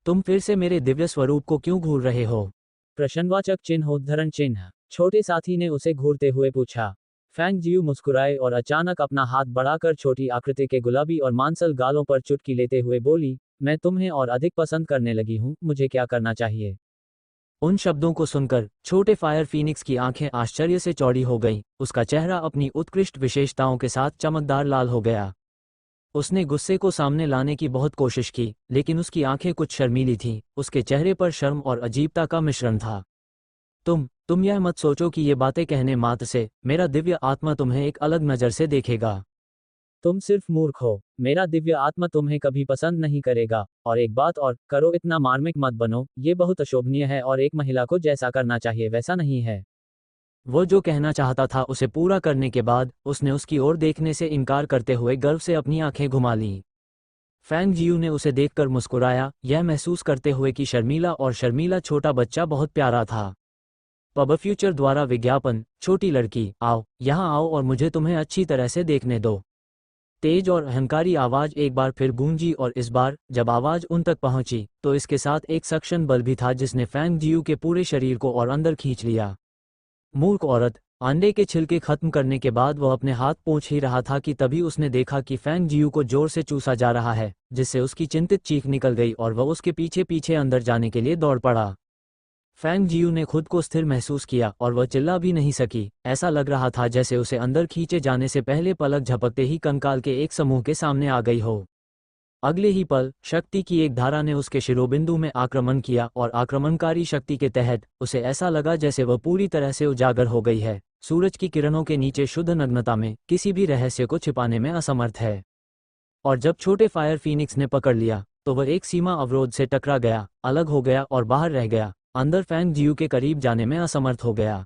तुम फिर से मेरे दिव्य स्वरूप को क्यों घूर रहे हो? प्रश्नवाचक चिन्होद्धरण चिन्ह। छोटे साथी ने उसे घूरते हुए पूछा। फैंग जियू मुस्कुराए और अचानक अपना हाथ बढ़ाकर छोटी आकृति के गुलाबी और मांसल गालों पर चुटकी लेते हुए बोली, मैं तुम्हें और अधिक पसंद करने लगी हूँ, मुझे क्या करना चाहिए? उन शब्दों को सुनकर छोटे फायर फीनिक्स की आंखें आश्चर्य से चौड़ी हो गईं, उसका चेहरा अपनी उत्कृष्ट विशेषताओं के साथ चमकदार लाल हो गया। उसने गुस्से को सामने लाने की बहुत कोशिश की, लेकिन उसकी आंखें कुछ शर्मीली थीं, उसके चेहरे पर शर्म और अजीबता का मिश्रण था। तुम यह मत सोचो कि ये बातें कहने मात्र से मेरा दिव्य आत्मा तुम्हें एक अलग नज़र से देखेगा। तुम सिर्फ मूर्ख हो, मेरा दिव्य आत्मा तुम्हें कभी पसंद नहीं करेगा। और एक बात और, करो इतना मार्मिक मत बनो, ये बहुत अशोभनीय है और एक महिला को जैसा करना चाहिए वैसा नहीं है। वो जो कहना चाहता था उसे पूरा करने के बाद उसने उसकी ओर देखने से इनकार करते हुए गर्व से अपनी आंखें घुमा लीं। फैंग जियू ने उसे देखकर मुस्कुराया, यह महसूस करते हुए कि शर्मीला छोटा बच्चा बहुत प्यारा था। पब फ्यूचर द्वारा विज्ञापन। छोटी लड़की, आओ यहाँ आओ और मुझे तुम्हें अच्छी तरह से देखने दो। तेज और अहंकारी आवाज एक बार फिर गूंजी और इस बार जब आवाज उन तक पहुंची तो इसके साथ एक सक्शन बल भी था जिसने फैंग जियू के पूरे शरीर को और अंदर खींच लिया। मूर्ख औरत। अंडे के छिलके खत्म करने के बाद वह अपने हाथ पोंछ ही रहा था कि तभी उसने देखा कि फैंग जियू को जोर से चूसा जा रहा है, जिससे उसकी चिंतित चीख निकल गई और वह उसके पीछे पीछे अंदर जाने के लिए दौड़ पड़ा। फैंग जियू ने खुद को स्थिर महसूस किया और वह चिल्ला भी नहीं सकी। ऐसा लग रहा था जैसे उसे अंदर खींचे जाने से पहले पलक झपकते ही कंकाल के एक समूह के सामने आ गई हो। अगले ही पल शक्ति की एक धारा ने उसके शिरोबिंदु में आक्रमण किया और आक्रमणकारी शक्ति के तहत उसे ऐसा लगा जैसे वह पूरी तरह से उजागर हो गई है, सूरज की किरणों के नीचे शुद्ध नग्नता में, किसी भी रहस्य को छिपाने में असमर्थ है। और जब छोटे फायर फीनिक्स ने पकड़ लिया तो वह एक सीमा अवरोध से टकरा गया, अलग हो गया और बाहर रह गया, अंदर फैंग जियू के करीब जाने में असमर्थ हो गया।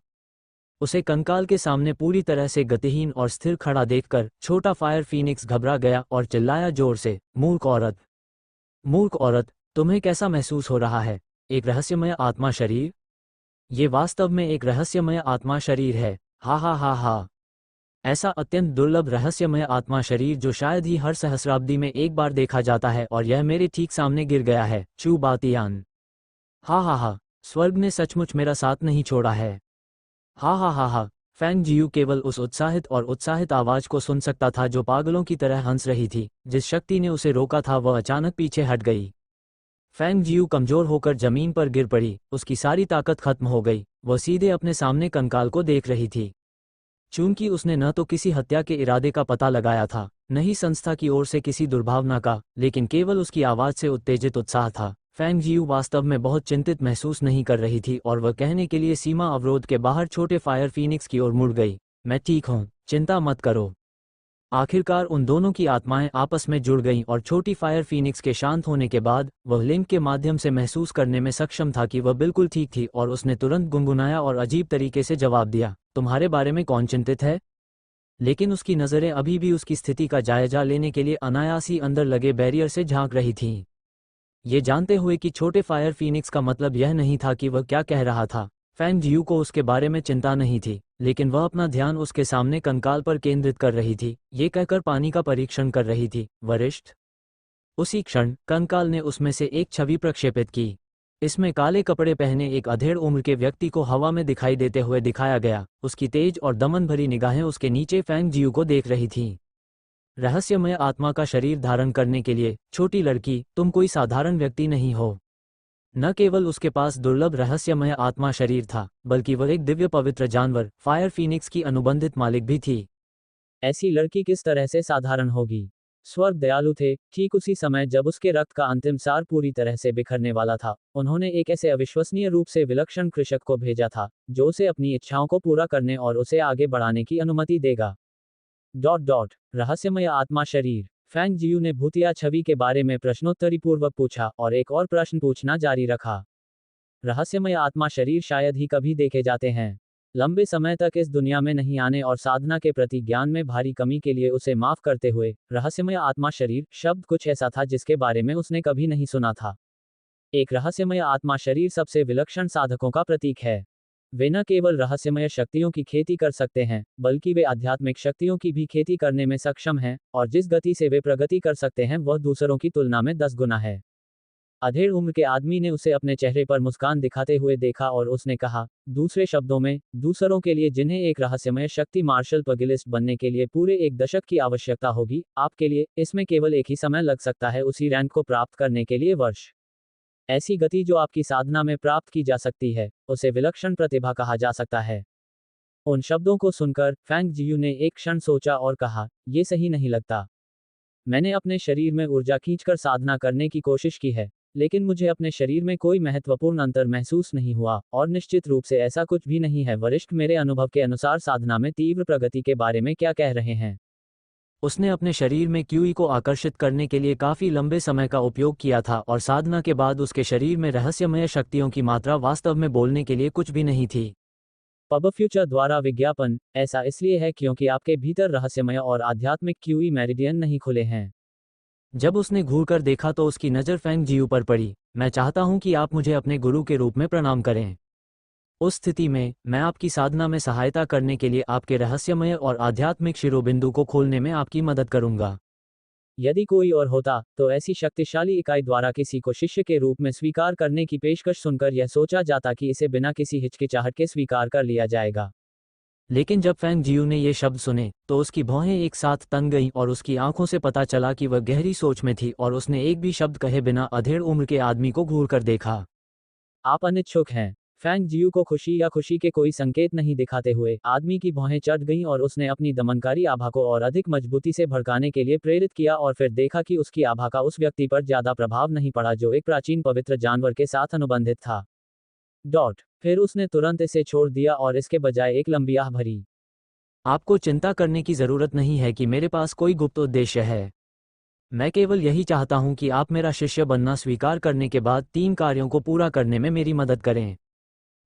उसे कंकाल के सामने पूरी तरह से गतिहीन और स्थिर खड़ा देखकर छोटा फायर फीनिक्स घबरा गया और चिल्लाया जोर से, मूर्ख औरत! मूर्ख औरत, तुम्हें कैसा महसूस हो रहा है? एक रहस्यमय आत्मा शरीर? ये वास्तव में एक रहस्यमय आत्मा शरीर है। हा हा हा हा। ऐसा अत्यंत दुर्लभ रहस्यमय आत्मा शरीर जो शायद ही हर सहस्राब्दी में एक बार देखा जाता है और यह मेरे ठीक सामने गिर गया है। चू बातियान। हा हा हा। स्वर्ग ने सचमुच मेरा साथ नहीं छोड़ा है। हा हा हा हा। फैंग जियू केवल उस उत्साहित आवाज को सुन सकता था जो पागलों की तरह हंस रही थी। जिस शक्ति ने उसे रोका था वह अचानक पीछे हट गई। फैंग जियू कमजोर होकर जमीन पर गिर पड़ी, उसकी सारी ताकत खत्म हो गई। वह सीधे अपने सामने कंकाल को देख रही थी। चूंकि उसने न तो किसी हत्या के इरादे का पता लगाया था नहीं संस्था की ओर से किसी दुर्भावना का, लेकिन केवल उसकी आवाज़ से उत्तेजित उत्साह था। फैंग जियू वास्तव में बहुत चिंतित महसूस नहीं कर रही थी और वह कहने के लिए सीमा अवरोध के बाहर छोटे फायर फीनिक्स की ओर मुड़ गई। मैं ठीक हूँ, चिंता मत करो। आखिरकार उन दोनों की आत्माएं आपस में जुड़ गईं और छोटी फायर फीनिक्स के शांत होने के बाद वह लिंक के माध्यम से महसूस करने में सक्षम था कि वह बिल्कुल ठीक थी और उसने तुरंत गुनगुनाया और अजीब तरीके से जवाब दिया, तुम्हारे बारे में कौन चिंतित है? लेकिन उसकी नज़रें अभी भी उसकी स्थिति का जायजा लेने के लिए अनायास ही अंदर लगे बैरियर से झांक रही थीं। ये जानते हुए कि छोटे फायर फीनिक्स का मतलब यह नहीं था कि वह क्या कह रहा था। फैंग जियू को उसके बारे में चिंता नहीं थी, लेकिन वह अपना ध्यान उसके सामने कंकाल पर केंद्रित कर रही थी, ये कहकर पानी का परीक्षण कर रही थी, वरिष्ठ। उसी क्षण कंकाल ने उसमें से एक छवि प्रक्षेपित की। इसमें काले कपड़े पहने एक अधेड़ उम्र के व्यक्ति को हवा में दिखाई देते हुए दिखाया गया। उसकी तेज और दमन भरी निगाहें उसके नीचे फैंग जियू को देख रही थीं। रहस्यमय आत्मा का शरीर धारण करने के लिए, छोटी लड़की, तुम कोई साधारण व्यक्ति नहीं हो। न केवल उसके पास दुर्लभ रहस्यमय आत्मा शरीर था, बल्कि वह एक दिव्य पवित्र जानवर, फायर फीनिक्स की अनुबंधित मालिक भी थी। ऐसी लड़की किस तरह से साधारण होगी? स्वर्ग दयालु थे। ठीक उसी समय जब उसके रक्त का अंतिम सार पूरी तरह से बिखरने वाला था, उन्होंने एक ऐसे अविश्वसनीय रूप से विलक्षण कृषक को भेजा था, जो उसे अपनी इच्छाओं को पूरा करने और उसे आगे बढ़ाने की अनुमति देगा। रहस्यमय आत्मा शरीर। फैंग जियू ने भूतिया छवि के बारे में प्रश्नोत्तरी पूर्वक पूछा और एक और प्रश्न पूछना जारी रखा। रहस्यमय आत्मा शरीर शायद ही कभी देखे जाते हैं। लंबे समय तक इस दुनिया में नहीं आने और साधना के प्रति ज्ञान में भारी कमी के लिए उसे माफ करते हुए, रहस्यमय आत्मा शरीर शब्द कुछ ऐसा था जिसके बारे में उसने कभी नहीं सुना था। एक रहस्यमय आत्मा शरीर सबसे विलक्षण साधकों का प्रतीक है। वे न केवल रहस्यमय शक्तियों की खेती कर सकते हैं, बल्कि वे आध्यात्मिक शक्तियों की भी खेती करने में सक्षम हैं, और जिस गति से वे प्रगति कर सकते हैं वह दूसरों की तुलना में 10 गुना है। अधेड़ उम्र के आदमी ने उसे अपने चेहरे पर मुस्कान दिखाते हुए देखा और उसने कहा, दूसरे शब्दों में, दूसरों के लिए जिन्हें एक रहस्यमय शक्ति मार्शल पगिलिस्ट बनने के लिए पूरे 1 दशक की आवश्यकता होगी, आपके लिए इसमें केवल एक ही समय लग सकता है उसी रैंक को प्राप्त करने के लिए वर्ष। ऐसी गति जो आपकी साधना में प्राप्त की जा सकती है, उसे विलक्षण प्रतिभा कहा जा सकता है। उन शब्दों को सुनकर फैंग जियू ने एक क्षण सोचा और कहा, यह सही नहीं लगता। मैंने अपने शरीर में ऊर्जा खींचकर साधना करने की कोशिश की है, लेकिन मुझे अपने शरीर में कोई महत्वपूर्ण अंतर महसूस नहीं हुआ, और निश्चित रूप से ऐसा कुछ भी नहीं है। वरिष्ठ, मेरे अनुभव के अनुसार साधना में तीव्र प्रगति के बारे में क्या कह रहे हैं? उसने अपने शरीर में क्यूई को आकर्षित करने के लिए काफी लंबे समय का उपयोग किया था और साधना के बाद उसके शरीर में रहस्यमय शक्तियों की मात्रा वास्तव में बोलने के लिए कुछ भी नहीं थी। पब फ्यूचर द्वारा विज्ञापन। ऐसा इसलिए है क्योंकि आपके भीतर रहस्यमय और आध्यात्मिक क्यूई मेरिडियन नहीं खुले हैं। जब उसने घूरकर देखा तो उसकी नज़र फैंग जियू पर पड़ी। मैं चाहता हूं कि आप मुझे अपने गुरु के रूप में प्रणाम करें। उस स्थिति में मैं आपकी साधना में सहायता करने के लिए आपके रहस्यमय और आध्यात्मिक शिरोबिंदु को खोलने में आपकी मदद करूंगा। यदि कोई और होता, तो ऐसी शक्तिशाली इकाई द्वारा किसी को शिष्य के रूप में स्वीकार करने की पेशकश सुनकर यह सोचा जाता कि इसे बिना किसी हिचकिचाहट के स्वीकार कर लिया जाएगा। लेकिन जब फैंग जियू ने ये शब्द सुने, तो उसकी भौहें एक साथ तन गईं और उसकी आंखों से पता चला कि वह गहरी सोच में थी और उसने एक भी शब्द कहे बिना अधेड़ उम्र के आदमी को घूरकर देखा। आप अनिच्छुक हैं। फैंग जियू को खुशी या खुशी के कोई संकेत नहीं दिखाते हुए आदमी की भौहें चढ़ गईं और उसने अपनी दमनकारी आभा को और अधिक मजबूती से भड़काने के लिए प्रेरित किया और फिर देखा कि उसकी आभा का उस व्यक्ति पर ज्यादा प्रभाव नहीं पड़ा जो एक प्राचीन पवित्र जानवर के साथ अनुबंधित था। फिर उसने तुरंत इसे छोड़ दिया और इसके बजाय एक लंबी आह भरी। आपको चिंता करने की जरूरत नहीं है कि मेरे पास कोई गुप्त उद्देश्य है। मैं केवल यही चाहता हूं कि आप मेरा शिष्य बनना स्वीकार करने के बाद 3 कार्यों को पूरा करने में मेरी मदद करें।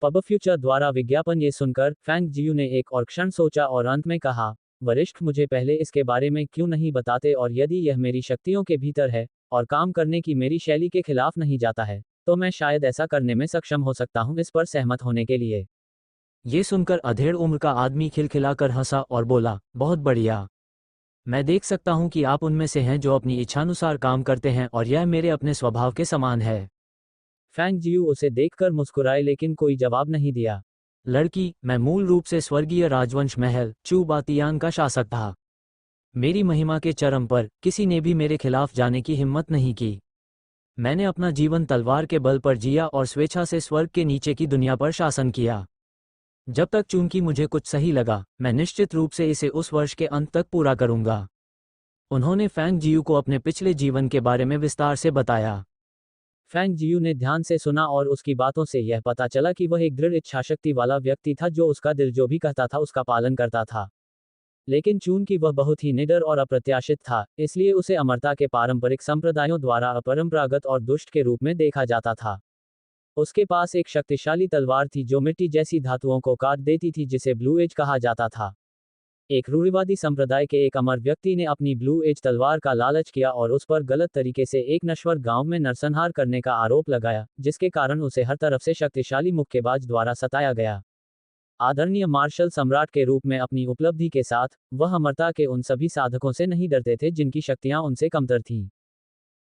पब फ्यूचर द्वारा विज्ञापन। ये सुनकर फैंग जियू ने एक और क्षण सोचा और अंत में कहा, वरिष्ठ, मुझे पहले इसके बारे में क्यों नहीं बताते, और यदि यह मेरी शक्तियों के भीतर है और काम करने की मेरी शैली के खिलाफ नहीं जाता है, तो मैं शायद ऐसा करने में सक्षम हो सकता हूं। इस पर सहमत होने के लिए। ये सुनकर अधेड़ उम्र का आदमी खिलखिलाकर हंसा और बोला, बहुत बढ़िया। मैं देख सकता हूं कि आप उनमें से हैं जो अपनी इच्छानुसार काम करते हैं और यह मेरे अपने स्वभाव के समान है। फैंग जियू उसे देखकर मुस्कुराए लेकिन कोई जवाब नहीं दिया। लड़की, मैं मूल रूप से स्वर्गीय राजवंश महल चू बातियान का शासक था। मेरी महिमा के चरम पर किसी ने भी मेरे खिलाफ जाने की हिम्मत नहीं की। मैंने अपना जीवन तलवार के बल पर जिया और स्वेच्छा से स्वर्ग के नीचे की दुनिया पर शासन किया। जब तक चूंकि मुझे कुछ सही लगा, मैं निश्चित रूप से इसे उस वर्ष के अंत तक पूरा करूंगा। उन्होंने फैंग जियू को अपने पिछले जीवन के बारे में विस्तार से बताया। फैंग जियू ने ध्यान से सुना और उसकी बातों से यह पता चला कि वह एक दृढ़ इच्छाशक्ति वाला व्यक्ति था जो उसका दिल जो भी कहता था उसका पालन करता था। लेकिन चूंकि वह बहुत ही निडर और अप्रत्याशित था, इसलिए उसे अमरता के पारंपरिक संप्रदायों द्वारा अपरंपरागत और दुष्ट के रूप में देखा जाता था। उसके पास एक शक्तिशाली तलवार थी जो मिट्टी जैसी धातुओं को काट देती थी जिसे ब्लू एज कहा जाता था। एक रूढ़िवादी संप्रदाय के एक अमर व्यक्ति ने अपनी ब्लू एज तलवार का लालच किया और उस पर गलत तरीके से एक नश्वर गांव में नरसंहार करने का आरोप लगाया, जिसके कारण उसे हर तरफ से शक्तिशाली मुक्केबाज द्वारा सताया गया। आदरणीय मार्शल सम्राट के रूप में अपनी उपलब्धि के साथ, वह अमरता के उन सभी साधकों से नहीं डरते थे जिनकी शक्तियां उनसे कमतर थीं।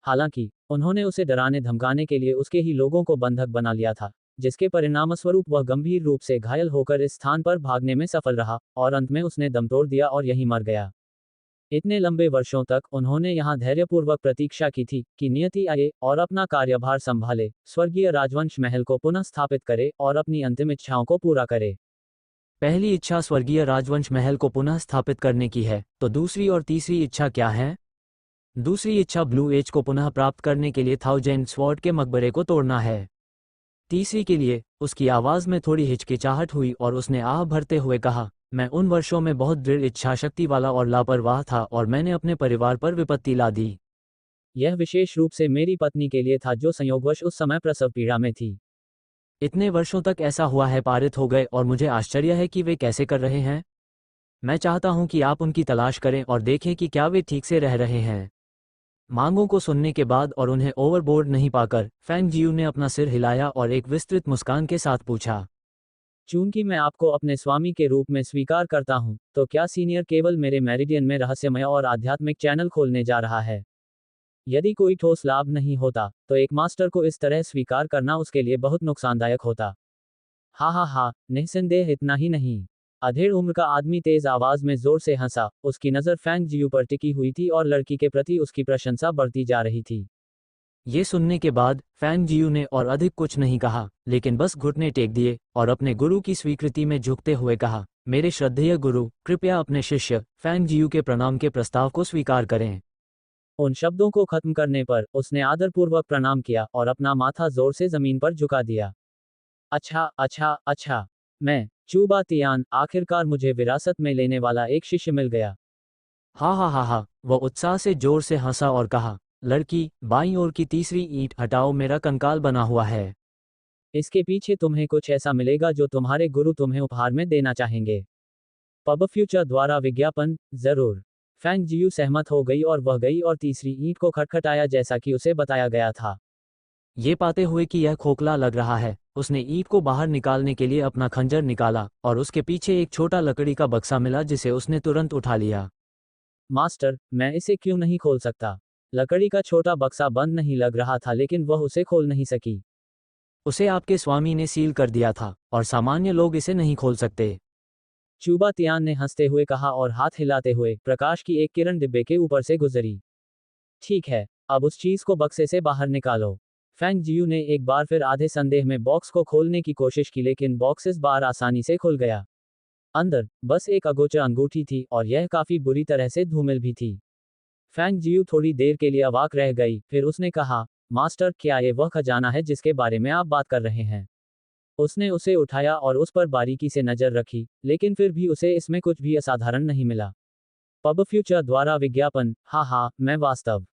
हालांकि उन्होंने उसे डराने धमकाने के लिए उसके ही लोगों को बंधक बना लिया था, जिसके परिणामस्वरूप वह गंभीर रूप से घायल होकर इस स्थान पर भागने में सफल रहा और अंत में उसने दम तोड़ दिया और यहीं मर गया। इतने लंबे वर्षों तक उन्होंने यहाँ धैर्यपूर्वक प्रतीक्षा की थी कि नियति आए और अपना कार्यभार संभाले, स्वर्गीय राजवंश महल को पुनः स्थापित करे और अपनी अंतिम इच्छाओं को पूरा करे। पहली इच्छा स्वर्गीय राजवंश महल को पुनः स्थापित करने की है, तो दूसरी और तीसरी इच्छा क्या है? दूसरी इच्छा ब्लू एज को पुनः प्राप्त करने के लिए थाउजेंड स्वॉर्ड के मकबरे को तोड़ना है। तीसरी के लिए, उसकी आवाज में थोड़ी हिचकिचाहट हुई और उसने आह भरते हुए कहा, मैं उन वर्षों में बहुत दृढ़ इच्छाशक्ति वाला और लापरवाह था और मैंने अपने परिवार पर विपत्ति ला दी। यह विशेष रूप से मेरी पत्नी के लिए था जो संयोगवश उस समय प्रसव पीड़ा में थी। इतने वर्षों तक ऐसा हुआ है पारित हो गए और मुझे आश्चर्य है कि वे कैसे कर रहे हैं। मैं चाहता हूं कि आप उनकी तलाश करें और देखें कि क्या वे ठीक से रह रहे हैं। मांगों को सुनने के बाद और उन्हें ओवरबोर्ड नहीं पाकर, फैंग जियू ने अपना सिर हिलाया और एक विस्तृत मुस्कान के साथ पूछा, चूंकि मैं आपको अपने स्वामी के रूप में स्वीकार करता हूं, तो क्या सीनियर केवल मेरे मेरिडियन में रहस्यमय और आध्यात्मिक चैनल खोलने जा रहा है? यदि कोई ठोस लाभ नहीं होता, तो एक मास्टर को इस तरह स्वीकार करना उसके लिए बहुत नुकसानदायक होता। हा, निस्संदेह इतना ही नहीं। अधेड़ उम्र का आदमी तेज आवाज में जोर से हंसा, उसकी नजर फैंग जियू पर टिकी हुई थी और लड़की के प्रति उसकी प्रशंसा बढ़ती जा रही थी। ये सुनने के बाद फैंग जियू ने और अधिक कुछ नहीं कहा, लेकिन बस घुटने टेक दिए और अपने गुरु की स्वीकृति में झुकते हुए कहा, मेरे श्रद्धेय गुरु, कृपया अपने शिष्य फैंग जियू के प्रणाम के प्रस्ताव को स्वीकार करें। उन शब्दों को खत्म करने पर उसने आदरपूर्वक प्रणाम किया और अपना माथा जोर से जमीन पर झुका दिया। अच्छा, मैं चूबा तियान, आखिरकार मुझे विरासत में लेने वाला एक शिष्य मिल गया। हा, वह उत्साह से जोर से हंसा और कहा, लड़की, बाईं ओर की तीसरी ईंट हटाओ, मेरा कंकाल बना हुआ है। इसके पीछे तुम्हें कुछ ऐसा मिलेगा जो तुम्हारे गुरु तुम्हें उपहार में देना चाहेंगे। पब फ्यूचर द्वारा विज्ञापन, जरूर। फैंग जियू सहमत हो गई और वह गई और तीसरी ईंट को खटखटाया जैसा कि उसे बताया गया था। ये पाते हुए कि यह खोखला लग रहा है, उसने ईंट को बाहर निकालने के लिए अपना खंजर निकाला और उसके पीछे एक छोटा लकड़ी का बक्सा मिला जिसे उसने तुरंत उठा लिया। मास्टर, मैं इसे क्यों नहीं खोल सकता? लकड़ी का छोटा बक्सा बंद नहीं लग रहा था लेकिन वह उसे खोल नहीं सकी। उसे आपके स्वामी ने सील कर दिया था और सामान्य लोग इसे नहीं खोल सकते। चूबा तियान ने हंसते हुए कहा और हाथ हिलाते हुए प्रकाश की एक किरण डिब्बे के ऊपर से गुजरी। ठीक है, अब उस चीज को बक्से से बाहर निकालो। फैंग जियू ने एक बार फिर आधे संदेह में बॉक्स को खोलने की कोशिश की लेकिन बॉक्स इस बार आसानी से खुल गया। अंदर बस एक अगोचर अंगूठी थी और यह काफी बुरी तरह से धूमिल भी थी। फैंग जियू थोड़ी देर के लिए अवाक रह गई, फिर उसने कहा, मास्टर, क्या ये वह खजाना है जिसके बारे में आप बात कर रहे हैं? उसने उसे उठाया और उस पर बारीकी से नजर रखी, लेकिन फिर भी उसे इसमें कुछ भी असाधारण नहीं मिला। पब फ्यूचर द्वारा विज्ञापन, मैं वास्तव